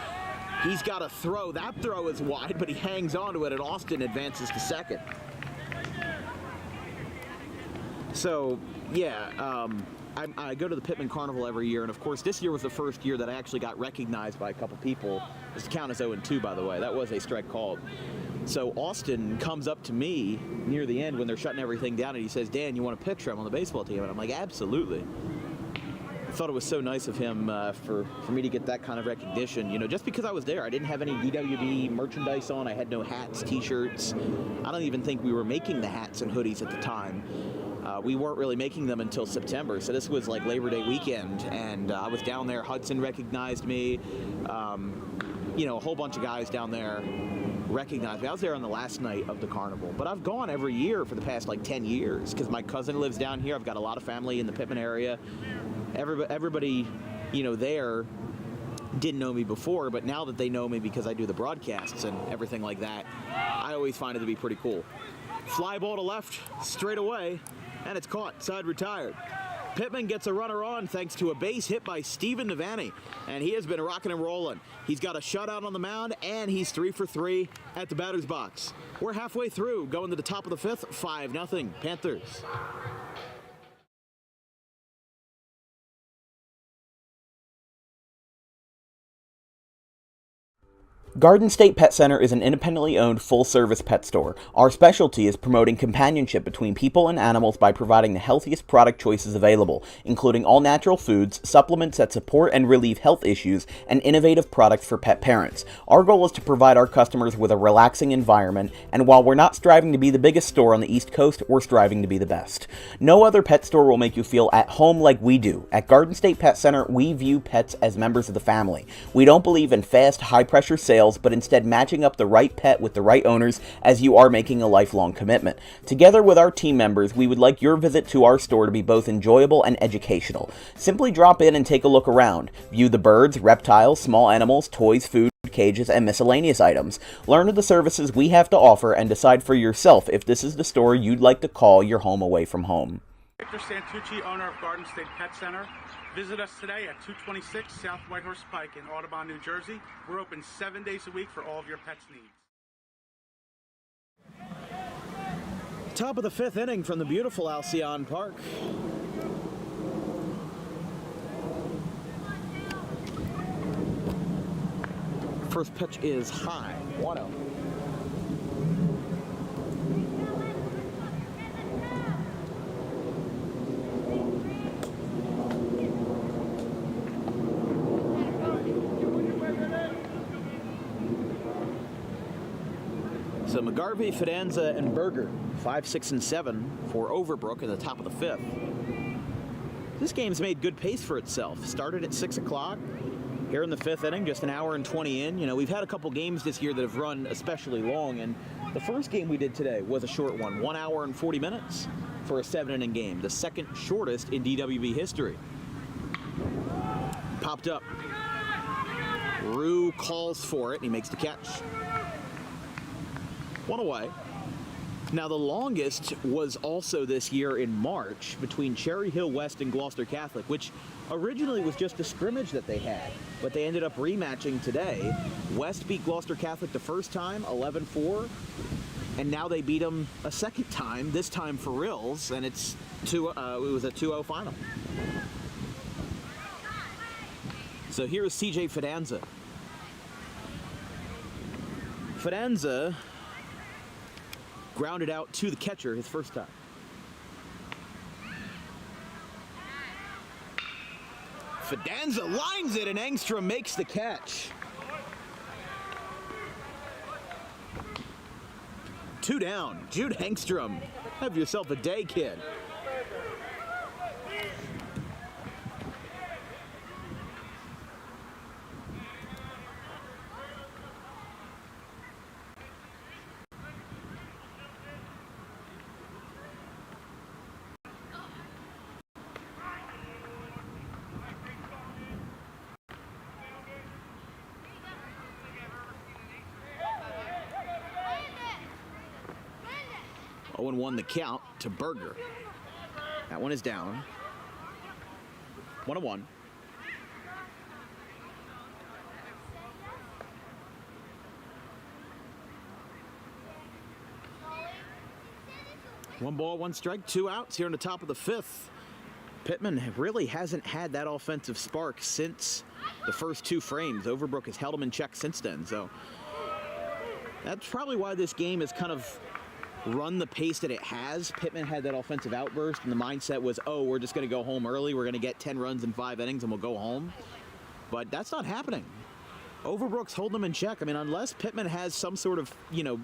He's got a throw. That throw is wide, but he hangs on to it, and Austin advances to second. So, yeah, I go to the Pitman Carnival every year, and of course this year was the first year that I actually got recognized by a couple people. This count is 0-2, by the way. That was a strike called. So Austin comes up to me near the end when they're shutting everything down, and he says, "Dan, you want a picture? I'm on the baseball team." And I'm like, "Absolutely." I thought it was so nice of him for me to get that kind of recognition. You know, just because I was there, I didn't have any DWB merchandise on. I had no hats, T-shirts. I don't even think we were making the hats and hoodies at the time. We weren't really making them until September, so this was like Labor Day weekend, and I was down there. Hudson recognized me. You know, a whole bunch of guys down there recognized me. I was there on the last night of the carnival, but I've gone every year for the past like 10 years because my cousin lives down here. I've got a lot of family in the Pitman area. Everybody, you know, there didn't know me before, but now that they know me because I do the broadcasts and everything like that, I always find it to be pretty cool. Fly ball to left, straight away, and it's caught. Side retired. Pitman gets a runner on thanks to a base hit by Stephen Devaney, and he has been rocking and rolling. He's got a shutout on the mound, and he's 3 for 3 at the batter's box. We're halfway through, going to the top of the 5th, 5-0 Panthers. Garden State Pet Center is an independently owned full-service pet store. Our specialty is promoting companionship between people and animals by providing the healthiest product choices available, including all-natural foods, supplements that support and relieve health issues, and innovative products for pet parents. Our goal is to provide our customers with a relaxing environment, and while we're not striving to be the biggest store on the East Coast, we're striving to be the best. No other pet store will make you feel at home like we do. At Garden State Pet Center, we view pets as members of the family. We don't believe in fast, high-pressure sales, but instead matching up the right pet with the right owners, as you are making a lifelong commitment. Together with our team members, we would like your visit to our store to be both enjoyable and educational. Simply drop in and take a look around. View the birds, reptiles, small animals, toys, food, cages, and miscellaneous items. Learn of the services we have to offer and decide for yourself if this is the store you'd like to call your home away from home. Victor Santucci, owner of Garden State Pet Center. Visit us today at 226 South Whitehorse Pike in Audubon, New Jersey. We're open 7 days a week for all of your pets' needs. Top of the fifth inning from the beautiful Alcyon Park. First pitch is high, 1-0. So McGarvey, Fidanza, and Berger, 5, 6, and 7 for Overbrook in the top of the fifth. This game's made good pace for itself. Started at 6 o'clock. Here in the fifth inning, just an hour and 20 in. You know, we've had a couple games this year that have run especially long, and the first game we did today was a short one, 1 hour and 40 minutes for a 7-inning game, the second shortest in DWB history. Popped up. Rue calls for it, and he makes the catch. One away. Now, the longest was also this year in March between Cherry Hill West and Gloucester Catholic, which originally was just a scrimmage that they had, but they ended up rematching today. West beat Gloucester Catholic the first time, 11-4, and now they beat them a second time, this time for reals, and it was a 2-0 final. So here is CJ Fidanza. Fidanza grounded out to the catcher his first time. Fidanza lines it and Engstrom makes the catch. 2 down. Jude Engstrom. Have yourself a day, kid. Owen won the count to Berger. That one is down. 1-1. One ball, one strike, 2 outs here in the top of the fifth. Pitman really hasn't had that offensive spark since the first 2 frames. Overbrook has held him in check since then, so that's probably why this game has kind of run the pace that it has. Pitman had that offensive outburst, and the mindset was, oh, we're just going to go home early. We're going to get 10 runs in 5 innings, and we'll go home. But that's not happening. Overbrook's holding them in check. I mean, unless Pitman has some sort of,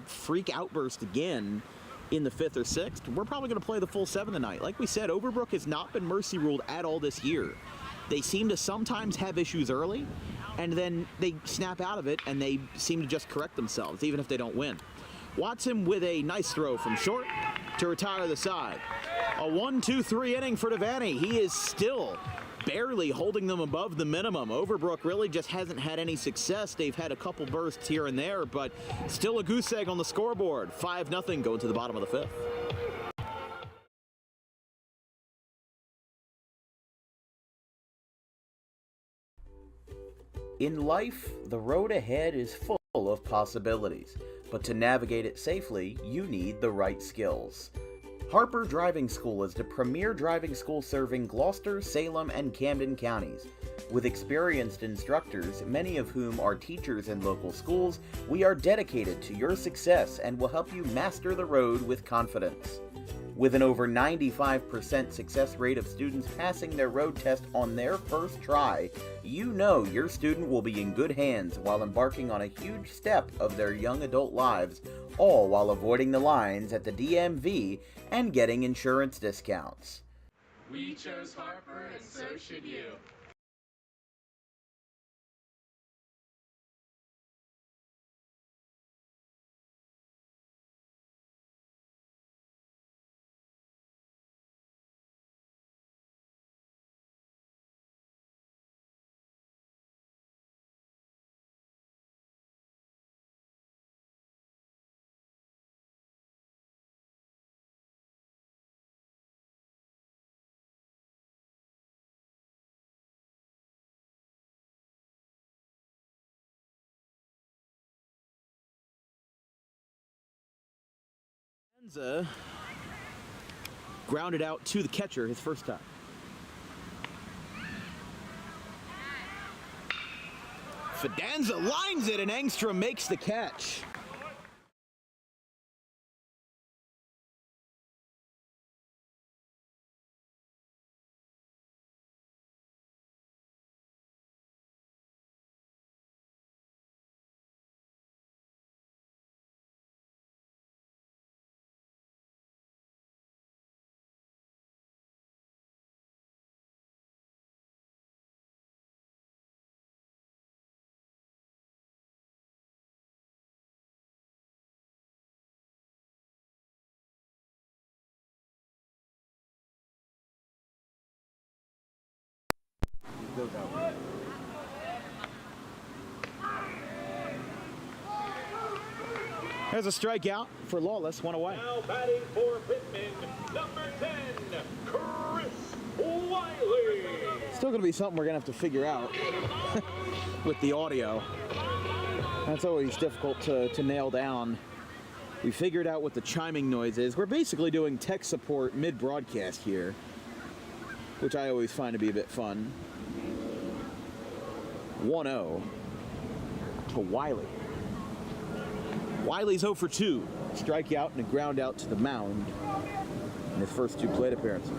freak outburst again in the 5th or 6th, we're probably going to play the full 7 tonight. Like we said, Overbrook has not been mercy ruled at all this year. They seem to sometimes have issues early, and then they snap out of it, and they seem to just correct themselves, even if they don't win. Watson with a nice throw from short to retire the side. A 1-2-3 inning for Devaney. He is still barely holding them above the minimum. Overbrook really just hasn't had any success. They've had a couple bursts here and there, but still a goose egg on the scoreboard. 5-0 going to the bottom of the 5th. In life, the road ahead is full of possibilities, but to navigate it safely, you need the right skills. Harper Driving School is the premier driving school serving Gloucester, Salem, and Camden counties. With experienced instructors, many of whom are teachers in local schools, we are dedicated to your success and will help you master the road with confidence. With an over 95% success rate of students passing their road test on their first try, you know your student will be in good hands while embarking on a huge step of their young adult lives, all while avoiding the lines at the DMV and getting insurance discounts. We chose Harper, and so should you. Fidanza grounded out to the catcher his first time. Fidanza lines it and Engstrom makes the catch. Goes out. There's a strikeout for Lawless, one away. Now batting for Pitman, number 10, Chris Wiley. Still going to be something we're going to have to figure out with the audio. That's always difficult to nail down. We figured out what the chiming noise is. We're basically doing tech support mid-broadcast here, which I always find to be a bit fun. 1-0 to Wiley. Wiley's 0 for 2. Strikeout and a ground out to the mound in his first 2 plate appearances.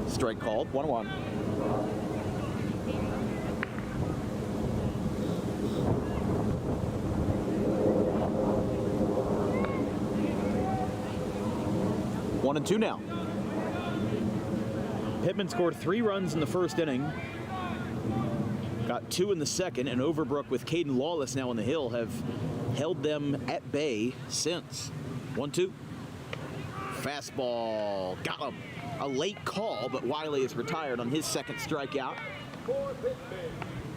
Strike called, 1-1. One and 2 now. Pitman scored 3 runs in the first inning. Got 2 in the second, and Overbrook with Caden Lawless now on the hill have held them at bay since. 1-2. Fastball. Got him. A late call, but Wiley is retired on his second strikeout.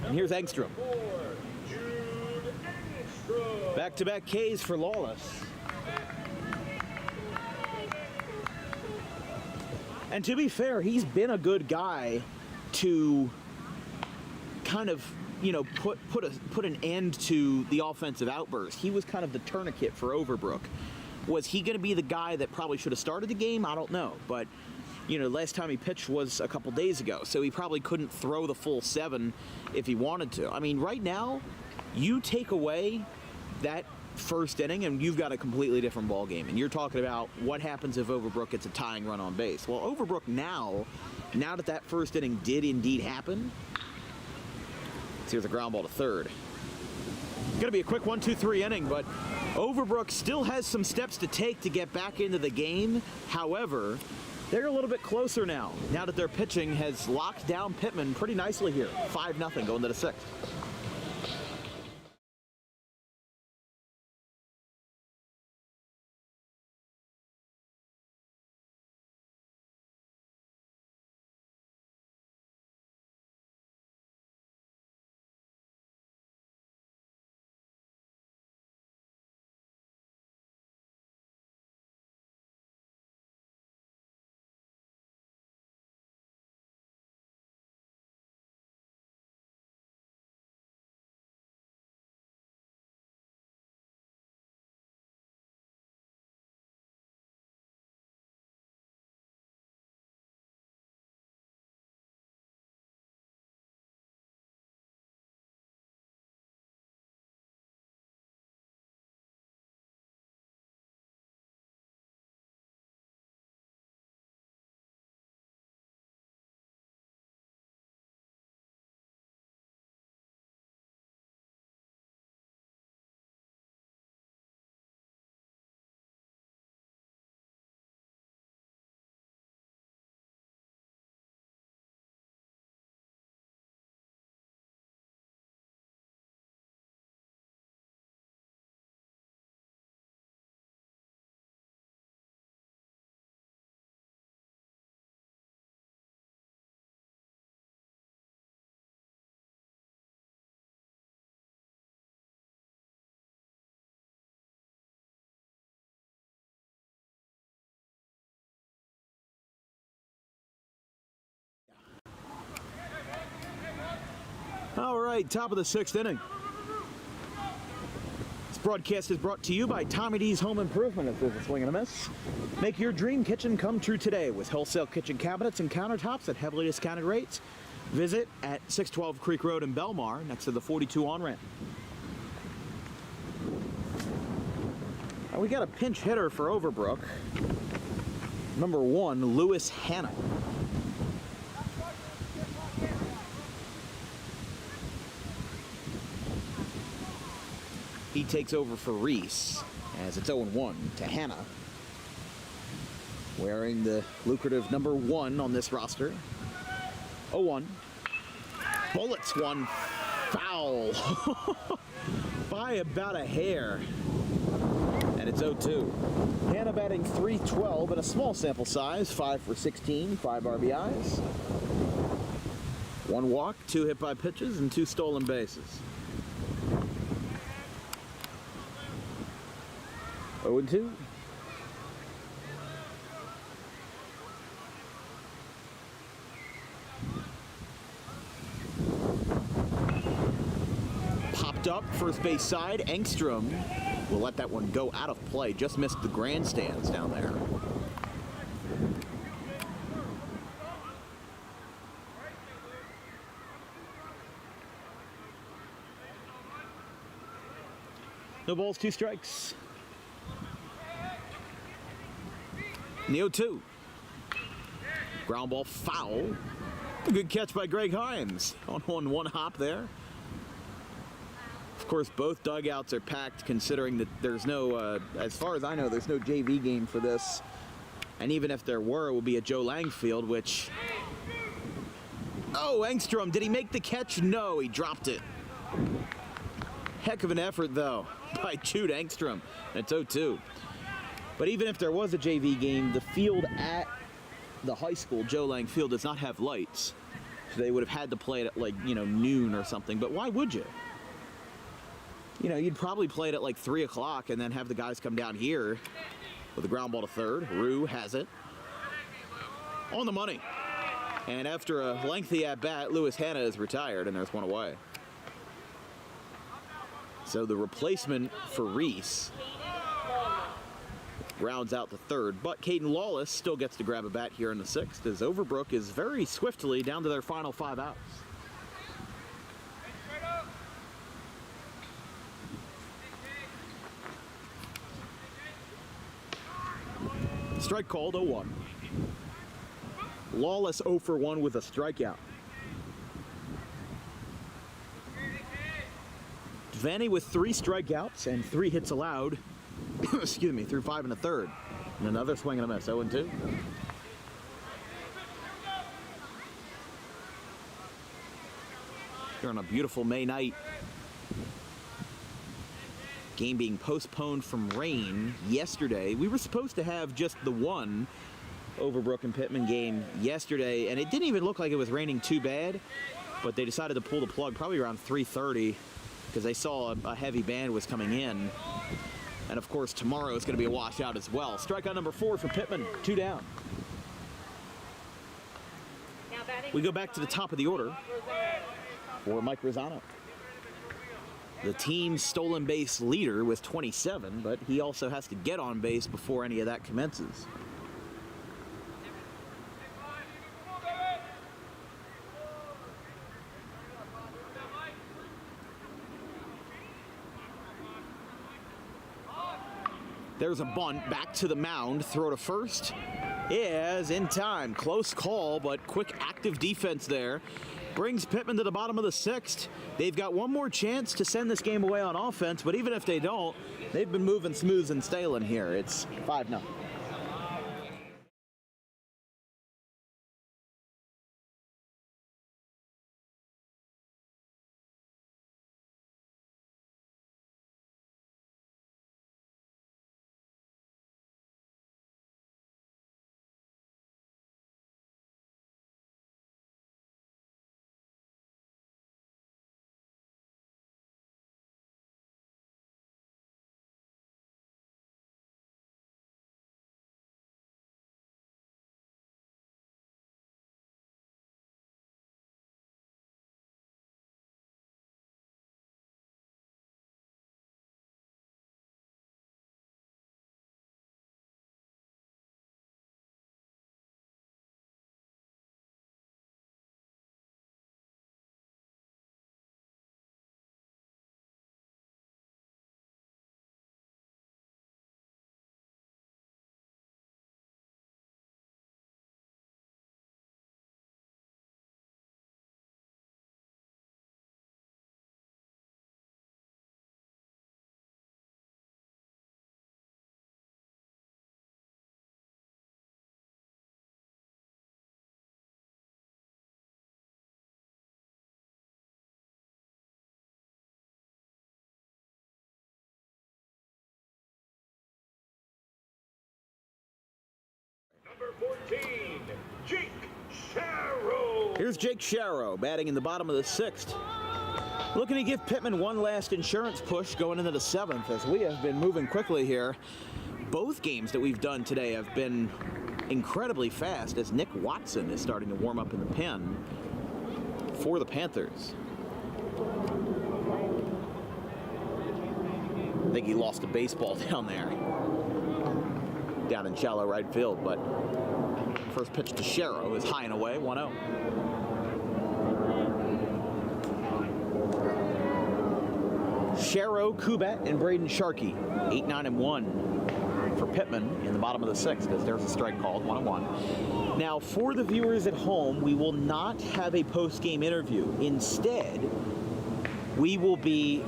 And here's Engstrom. Back-to-back Ks for Lawless. And to be fair, he's been a good guy to kind of, you know, put an end to the offensive outburst. He was kind of the tourniquet for Overbrook. Was he going to be the guy that probably should have started the game? I don't know. But, you know, last time he pitched was a couple days ago, so he probably couldn't throw the full 7 if he wanted to. I mean, right now, you take away that first inning and you've got a completely different ball game. And you're talking about what happens if Overbrook gets a tying run on base. Well, Overbrook now that first inning did indeed happen, here's a ground ball to third. Going to be a quick 1-2-3 inning, but Overbrook still has some steps to take to get back into the game. However, they're a little bit closer now that their pitching has locked down Pitman pretty nicely here. 5-0 going to the 6th. All right, top of the 6th inning. This broadcast is brought to you by Tommy D's Home Improvement. If there's a swing and a miss, make your dream kitchen come true today with wholesale kitchen cabinets and countertops at heavily discounted rates. Visit at 612 Creek Road in Belmar, next to the 42 on-ramp. We got a pinch hitter for Overbrook. Number 1, Lewis Hanna. He takes over for Reese as it's 0-1 to Hanna, wearing the lucrative number 1 on this roster. 0-1. Bullets one foul by about a hair. And it's 0-2. Hanna batting .312 in a small sample size, 5 for 16, 5 RBIs. 1 walk, 2 hit by pitches, and 2 stolen bases. 0-2. Popped up, first base side, Engstrom will let that one go out of play. Just missed the grandstands down there. No balls, 2 strikes. And the 0-2. Ground ball foul. A good catch by Greg Hines on one hop there. Of course, both dugouts are packed, considering that there's no, as far as I know, there's no JV game for this. And even if there were, it would be at Joe Lang Field, which... Oh, Engstrom, did he make the catch? No, he dropped it. Heck of an effort, though, by Jude Engstrom. And it's 0-2. But even if there was a JV game, the field at the high school, Joe Lang Field, does not have lights. So they would have had to play it at, like, noon or something. But why would you? You'd probably play it at like 3 o'clock and then have the guys come down here with a ground ball to third. Rue has it. On the money. And after a lengthy at-bat, Lewis Hanna is retired, and there's 1 away. So the replacement for Reese rounds out the third. But Caden Lawless still gets to grab a bat here in the 6th, as Overbrook is very swiftly down to their final 5 outs. Strike called, 0-1. Lawless 0 for 1 with a strikeout. Vanny with 3 strikeouts and 3 hits allowed. Excuse me, through 5 1/3. And another swing and a miss, 0-2. Here on a beautiful May night. Game being postponed from rain yesterday. We were supposed to have just the one Overbrook and Pitman game yesterday, and it didn't even look like it was raining too bad, but they decided to pull the plug probably around 3:30 because they saw a heavy band was coming in. And of course, tomorrow is going to be a washout as well. Strikeout number 4 for Pitman, 2 down. We go back to the top of the order for Mike Rosano. The team's stolen base leader with 27, but he also has to get on base before any of that commences. There's a bunt back to the mound, throw to first. Is in time. Close call, but quick active defense there. Brings Pitman to the bottom of the 6th. They've got one more chance to send this game away on offense, but even if they don't, they've been moving smooth and Stalen here. It's 5-0. Here's Jake Sharrow batting in the bottom of the 6th. Looking to give Pitman one last insurance push going into the 7th, as we have been moving quickly here. Both games that we've done today have been incredibly fast, as Nick Watson is starting to warm up in the pen for the Panthers. I think he lost a baseball down there, down in shallow right field, but first pitch to Sharrow is high and away, 1-0. Sharrow, Kubat, and Braden Sharkey, 8, 9, and 1 for Pitman in the bottom of the 6th, as there's a strike called, 1-1. Now, for the viewers at home, we will not have a post-game interview. Instead, we will be,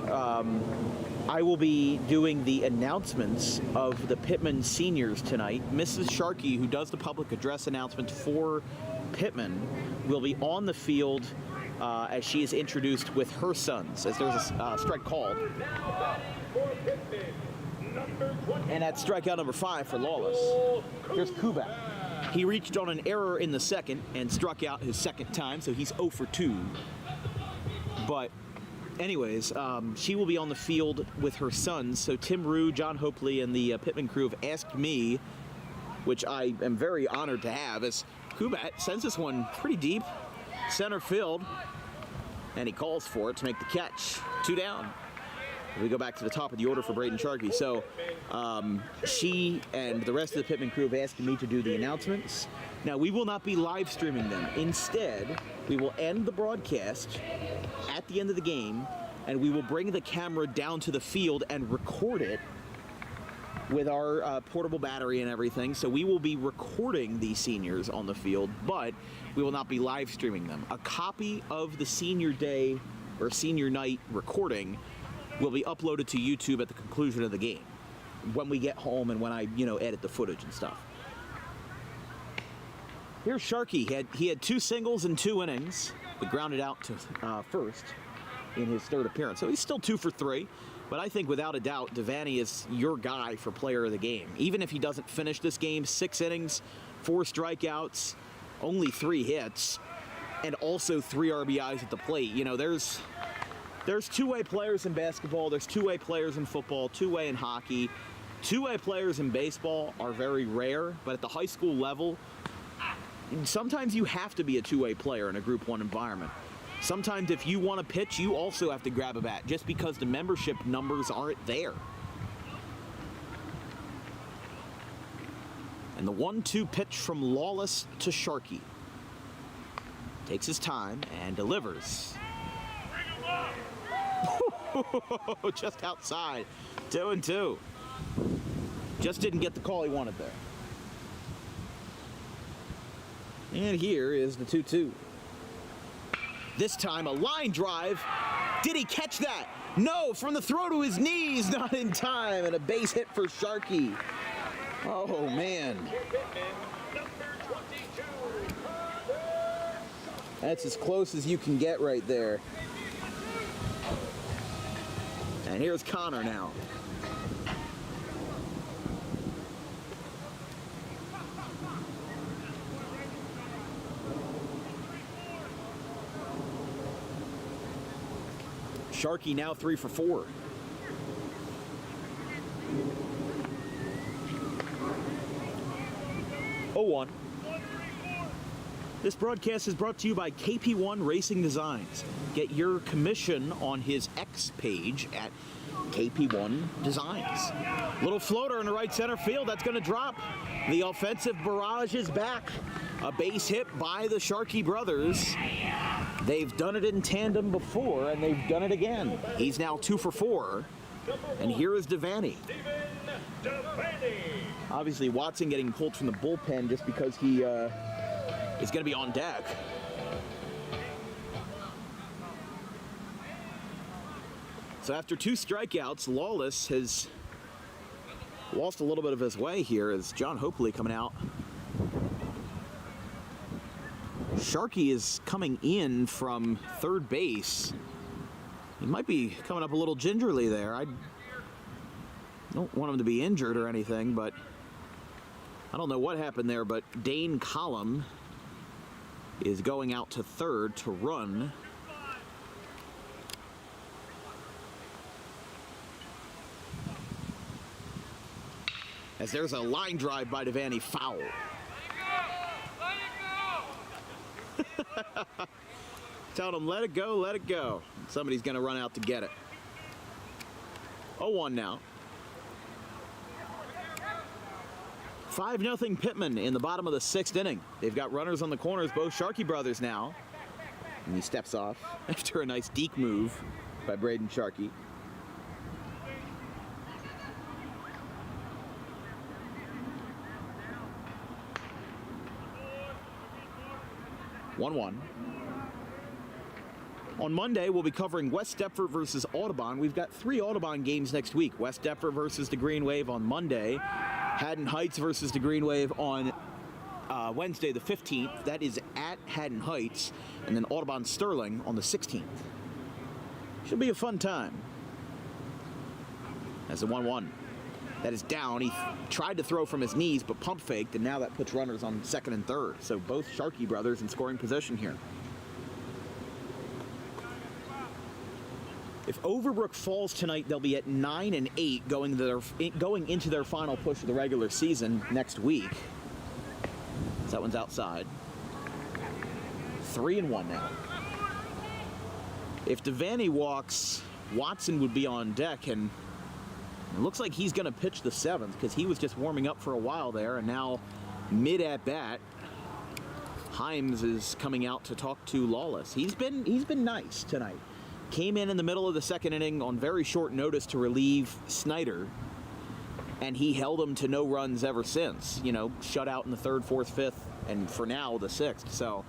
I will be doing the announcements of the Pitman seniors tonight. Mrs. Sharkey, who does the public address announcements for Pitman, will be on the field as she is introduced with her sons, as there's a strike called. And that's strikeout number 5 for Lawless. Here's Kubat. He reached on an error in the 2nd and struck out his 2nd time, so he's 0 for 2. But anyways, she will be on the field with her sons. So Tim Rue, John Hopley, and the Pitman crew have asked me, which I am very honored to have, as Kubat sends this one pretty deep, center field, and he calls for it to make the catch. 2 down. We go back to the top of the order for Braden Sharkey. So she and the rest of the Pitman crew have asked me to do the announcements. Now, we will not be live streaming them. Instead, we will end the broadcast at the end of the game, and we will bring the camera down to the field and record it with our portable battery and everything. So we will be recording the seniors on the field, but we will not be live streaming them. A copy of the senior day or senior night recording will be uploaded to YouTube at the conclusion of the game, when we get home and when I, edit the footage and stuff. Here's Sharkey. He had 2 singles in 2 innings. He grounded out to first in his 3rd appearance. So he's still 2 for 3. But I think without a doubt, Devaney is your guy for player of the game. Even if he doesn't finish this game, 6 innings, 4 strikeouts, only 3 hits, and also 3 RBIs at the plate. There's two-way players in basketball, there's two-way players in football, two-way in hockey. Two-way players in baseball are very rare, but at the high school level, sometimes you have to be a two-way player in a Group 1 environment. Sometimes if you want to pitch, you also have to grab a bat, just because the membership numbers aren't there. And the 1-2 pitch from Lawless to Sharkey. Takes his time and delivers. Just outside. 2-2. Just didn't get the call he wanted there. And here is the 2-2. This time a line drive. Did he catch that? No, from the throw to his knees, not in time, and a base hit for Sharkey. Oh, man. That's as close as you can get right there. And here's Connor now. Sharkey now 3 for 4. Oh, 0-1. This broadcast is brought to you by KP1 Racing Designs. Get your commission on his X page at KP1 Designs. Little floater in the right center field. That's going to drop. The offensive barrage is back. A base hit by the Sharkey brothers. They've done it in tandem before, and they've done it again. He's now 2 for 4. And here is Devaney. Obviously, Watson getting pulled from the bullpen just because he is going to be on deck. So after 2 strikeouts, Lawless has lost a little bit of his way here as John Hopley coming out. Sharkey is coming in from third base. He might be coming up a little gingerly there. I don't want him to be injured or anything, but I don't know what happened there, but Dane Collum is going out to third to run. As there's a line drive by Devaney, foul. Tell him, let it go, let it go. Somebody's going to run out to get it. 0-1 now. 5-0 Pitman in the bottom of the 6th inning. They've got runners on the corners, both Sharkey brothers now. And he steps off after a nice deke move by Braden Sharkey. (1-1). On Monday, we'll be covering West Deptford versus Audubon. We've got 3 Audubon games next week. West Deptford versus the Green Wave on Monday. Haddon Heights versus the Green Wave on Wednesday the 15th. That is at Haddon Heights. And then Audubon Sterling on the 16th. Should be a fun time. That's a 1-1. That is down. He tried to throw from his knees, but pump faked, and now that puts runners on 2nd and 3rd. So both Sharkey brothers in scoring position here. If Overbrook falls tonight, they'll be at 9-8 going into their final push of the regular season next week. So that one's outside. 3-1 now. If Devaney walks, Watson would be on deck, and it looks like he's going to pitch the 7th because he was just warming up for a while there, and now mid at bat, Himes is coming out to talk to Lawless. He's been nice tonight. Came in the middle of the 2nd inning on very short notice to relieve Snyder, and he held him to no runs ever since. You know, shut out in the 3rd, 4th, 5th, and for now the 6th. So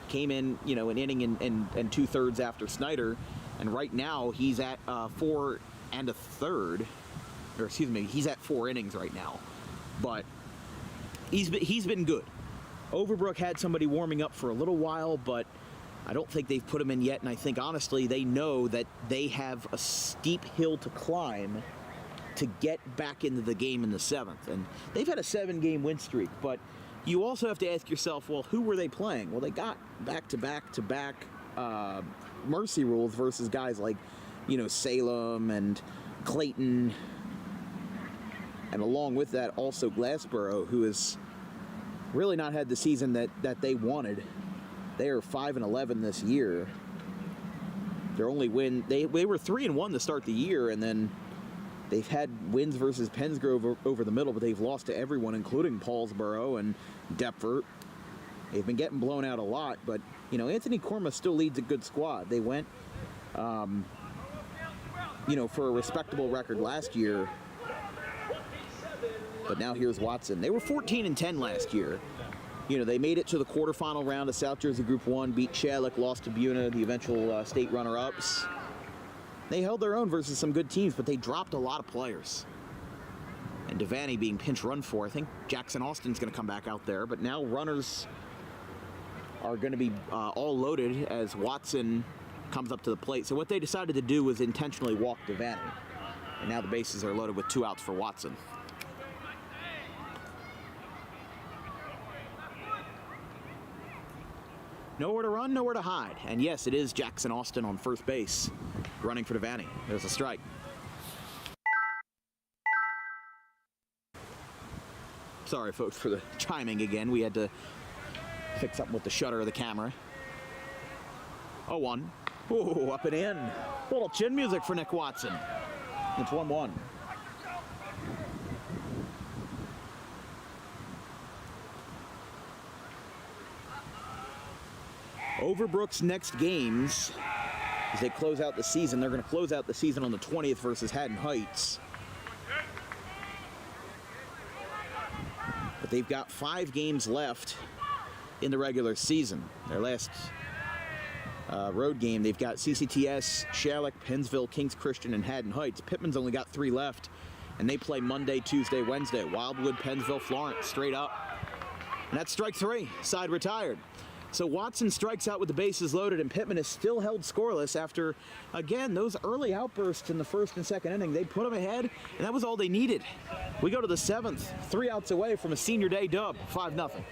came in, you know, an inning and 2/3 after Snyder, and right now he's at 4 1/3. Or excuse me, he's at 4 innings right now, but he's been good. Overbrook had somebody warming up for a little while, but I don't think they've put him in yet, and I think honestly they know that they have a steep hill to climb to get back into the game in the 7th. And they've had a 7-game win streak, but you also have to ask yourself, well, who were they playing? Well, they got back-to-back mercy rules versus guys like, you know, Salem and Clayton. And along with that, also Glassboro, who has really not had the season that they wanted. They are 5-11 this year. Their only win, they were 3-1 to start the year, and then they've had wins versus Pensgrove over the middle, but they've lost to everyone, including Paulsboro and Deptford. They've been getting blown out a lot, but you know, Anthony Korma still leads a good squad. They went, you know, for a respectable record last year. But now here's Watson. They were 14-10 last year. You know, they made it to the quarterfinal round of South Jersey Group 1, beat Shalleck, lost to Buna, the eventual state runner-ups. They held their own versus some good teams, but they dropped a lot of players. And Devaney being pinch run for, I think Jackson Austin's going to come back out there, but now runners are going to be all loaded as Watson comes up to the plate. So what they decided to do was intentionally walk Devaney. And now the bases are loaded with 2 outs for Watson. Nowhere to run, nowhere to hide. And yes, it is Jackson Austin on first base, running for Devaney. There's a strike. Sorry, folks, for the chiming again. We had to fix something with the shutter of the camera. 0-1. Ooh, up and in. A little chin music for Nick Watson. It's 1-1. Overbrook's next games, as they close out the season, they're going to close out the season on the 20th versus Haddon Heights. But they've got 5 games left in the regular season. Their last road game, they've got CCTS, Shalleck, Pennsville, Kings Christian, and Haddon Heights. Pittman's only got 3 left, and they play Monday, Tuesday, Wednesday. Wildwood, Pennsville, Florence, straight up. And that's strike 3, side retired. So Watson strikes out with the bases loaded, and Pitman is still held scoreless after, again, those early outbursts in the 1st and 2nd inning. They put them ahead, and that was all they needed. We go to the 7th, 3 outs away from a senior day dub, 5-0.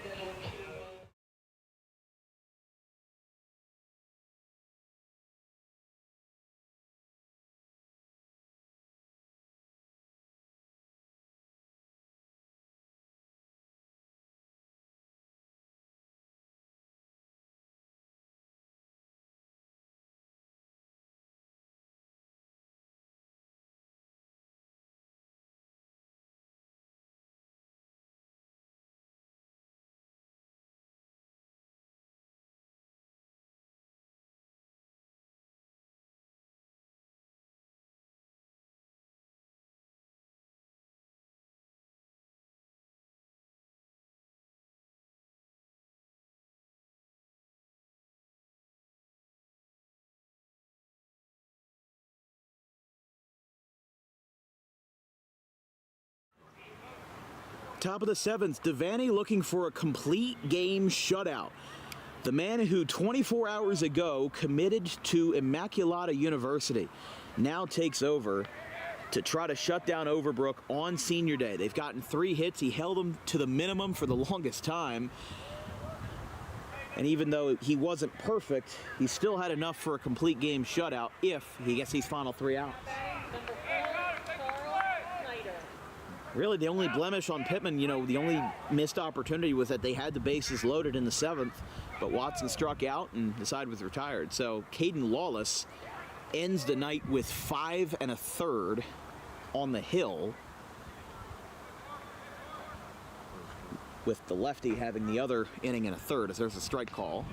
Top of the 7th, Devaney looking for a complete game shutout. The man who 24 hours ago committed to Immaculata University now takes over to try to shut down Overbrook on senior day. They've gotten 3 hits. He held them to the minimum for the longest time. And even though he wasn't perfect, he still had enough for a complete game shutout if he gets these final 3 outs. Number 4, Charles Snyder. Really, the only blemish on Pitman, the only missed opportunity was that they had the bases loaded in the 7th, but Watson struck out and the side was retired. So Caden Lawless ends the night with 5 1/3 on the hill, with the lefty having the other inning and a third, as there's a strike call.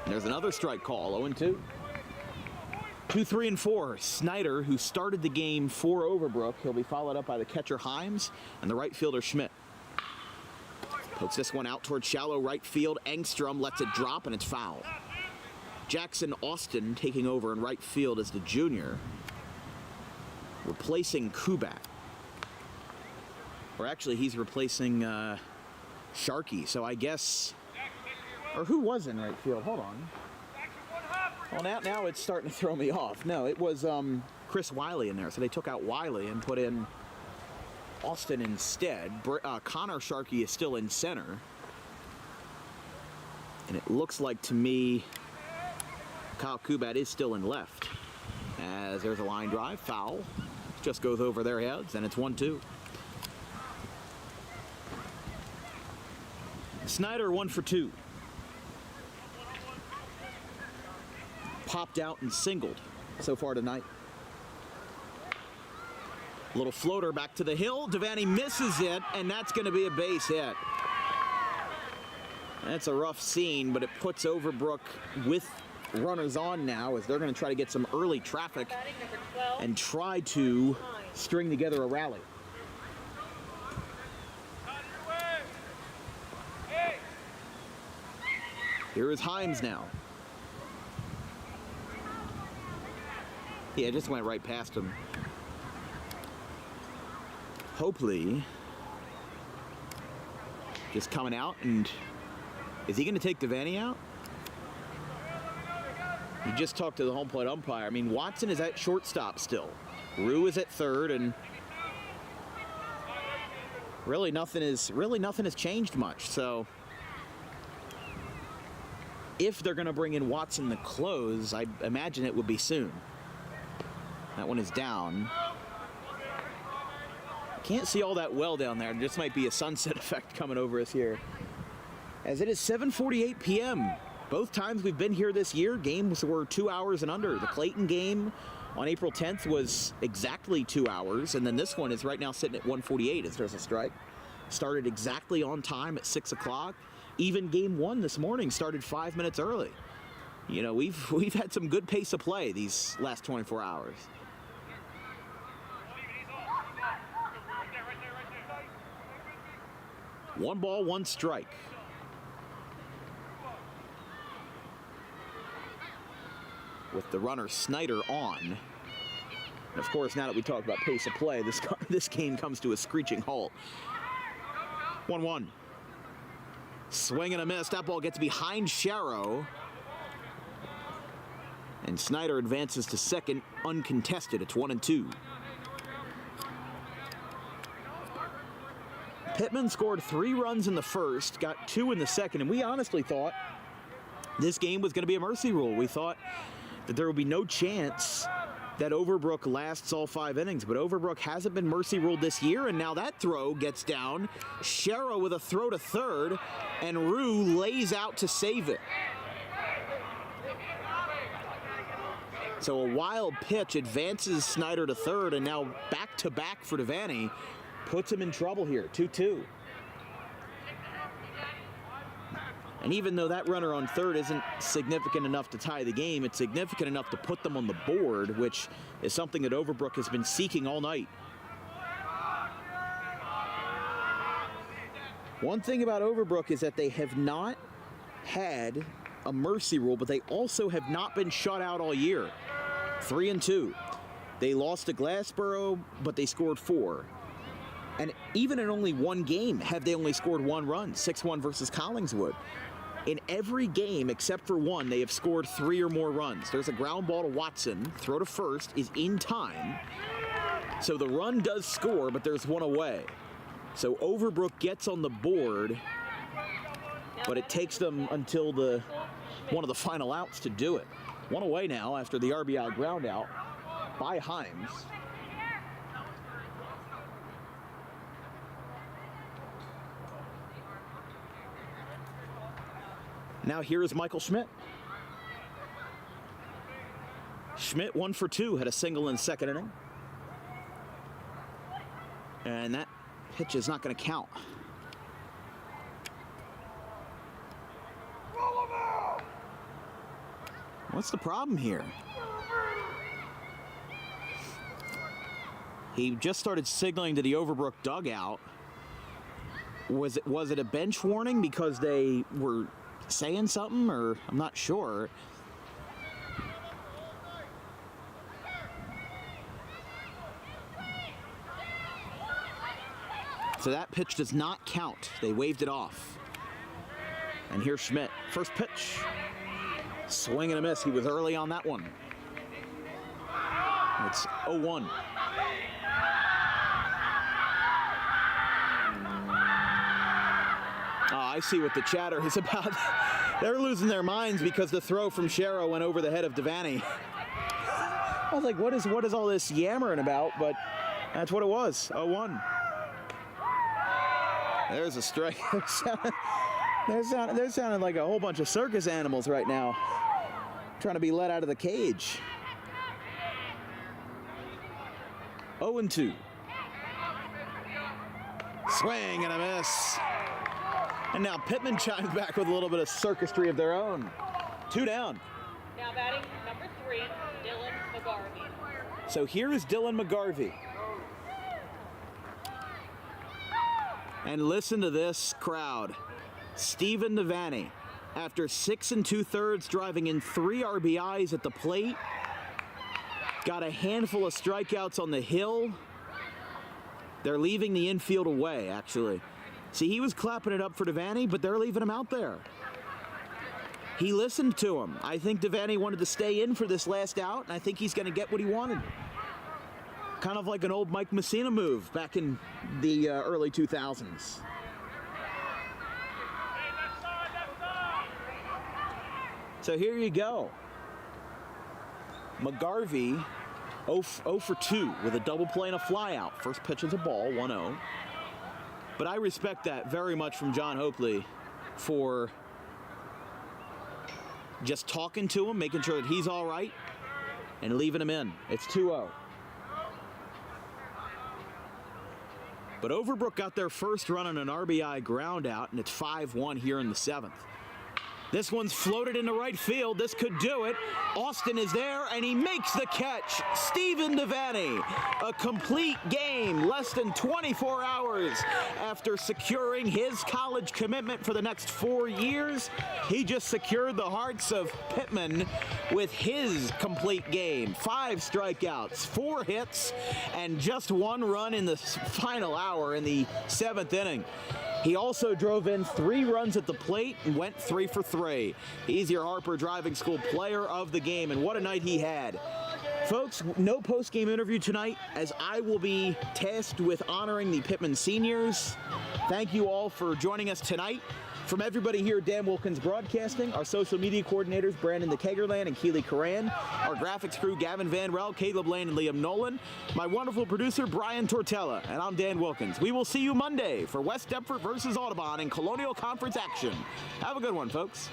And there's another strike call, 0-2. 2, 3, and 4. Snyder, who started the game for Overbrook, he'll be followed up by the catcher Himes and the right fielder Schmidt. Puts this one out towards shallow right field. Engstrom lets it drop, and it's foul. Jackson Austin taking over in right field as the junior, replacing Kubat. Or actually, he's replacing Sharkey, so I guess, or who was in right field? Hold on. Well, now it's starting to throw me off. No, it was Chris Wiley in there, so they took out Wiley and put in Austin instead. Connor Sharkey is still in center, and it looks like to me Kyle Kubat is still in left, as there's a line drive, foul, just goes over their heads, and it's 1-2. Snyder 1 for 2. Popped out and singled so far tonight. Little floater back to the hill. Devaney misses it, and that's going to be a base hit. That's a rough scene, but it puts Overbrook with runners on now, as they're going to try to get some early traffic Batting number 12, and try to string together a rally. Here is Himes now. Yeah, it just went right past him. Hopley just coming out, and is he going to take Devaney out? He just talked to the home plate umpire. I mean, Watson is at shortstop still. Rue is at third, and really nothing has changed much. So if they're going to bring in Watson to close, I imagine it would be soon. That one is down. Can't see all that well down there. This might be a sunset effect coming over us here, as it is 7:48 p.m. Both times we've been here this year, games were 2 hours and under. The Clayton game on April 10th was exactly 2 hours, and then this one is right now sitting at 1:48 as there's a strike. Started exactly on time at 6 o'clock. Even game 1 this morning started 5 minutes early. You know, we've had some good pace of play these last 24 hours. One ball, one strike. With the runner Snyder on. And of course, now that we talk about pace of play, this game comes to a screeching halt. 1-1. Swing and a miss. That ball gets behind Sharrow. And Snyder advances to second uncontested. It's 1-2. Pitman scored 3 runs in the first, got 2 in the second, and we honestly thought this game was going to be a mercy rule. We thought that there would be no chance that Overbrook lasts all 5 innings, but Overbrook hasn't been mercy ruled this year, and now that throw gets down. Sharrow with a throw to third, and Rue lays out to save it. So a wild pitch advances Snyder to third, and now back-to-back for Devaney puts him in trouble here, 2-2. And even though that runner on third isn't significant enough to tie the game, it's significant enough to put them on the board, which is something that Overbrook has been seeking all night. One thing about Overbrook is that they have not had a mercy rule, but they also have not been shut out all year. 3-2. They lost to Glassboro, but they scored 4. And even in only one game have they only scored one run, 6-1 versus Collingswood. In every game except for one, they have scored 3 or more runs. There's a ground ball to Watson, throw to first is in time. So the run does score, but there's one away. So Overbrook gets on the board, but it takes them until one of the final outs to do it. One away now after the RBI ground out by Himes. Now here is Michael Schmidt. Schmidt 1 for 2, had a single in the second inning. And that pitch is not going to count. What's the problem here? He just started signaling to the Overbrook dugout. Was it a bench warning because they were saying something, or I'm not sure. So that pitch does not count. They waved it off. And here's Schmidt. First pitch. Swing and a miss. He was early on that one. It's 0-1. I see what the chatter is about. They're losing their minds because the throw from Sherrow went over the head of Devaney. I was like, what is all this yammering about? But that's what it was. 0-1. There's a strike. They're sounding like a whole bunch of circus animals right now, trying to be let out of the cage. 0-2. Swing and a miss. And now Pitman chimes back with a little bit of circusry of their own. 2 down. Now batting number 3, Dylan McGarvey. So here is Dylan McGarvey. And listen to this crowd. Stephen Devaney, after 6 2/3, driving in 3 RBIs at the plate, got a handful of strikeouts on the hill. They're leaving the infield away, actually. See, he was clapping it up for Devaney, but they're leaving him out there. He listened to him. I think Devaney wanted to stay in for this last out, and I think he's going to get what he wanted. Kind of like an old Mike Messina move back in the early 2000s. So here you go. McGarvey 0 for 2 with a double play and a fly out. First pitch is a ball, 1-0. But I respect that very much from John Hopley for just talking to him, making sure that he's all right, and leaving him in. It's 2-0. But Overbrook got their first run on an RBI ground out, and it's 5-1 here in the 7th. This one's floated into right field. This could do it. Austin is there, and he makes the catch. Stephen Devaney, a complete game, less than 24 hours after securing his college commitment for the next 4 years. He just secured the hearts of Pitman with his complete game. 5 strikeouts, 4 hits, and just 1 run in the final hour in the 7th inning. He also drove in 3 runs at the plate and went 3 for 3. He's your Harper Driving School player of the game, and what a night he had. Folks, no post-game interview tonight, as I will be tasked with honoring the Pitman seniors. Thank you all for joining us tonight. From everybody here at Dan Wilkins Broadcasting, our social media coordinators, Brandon DeKegerland and Keely Coran, our graphics crew, Gavin Van Rel, Caleb Lane, and Liam Nolan, my wonderful producer, Brian Tortella, and I'm Dan Wilkins. We will see you Monday for West Deptford versus Audubon in Colonial Conference action. Have a good one, folks.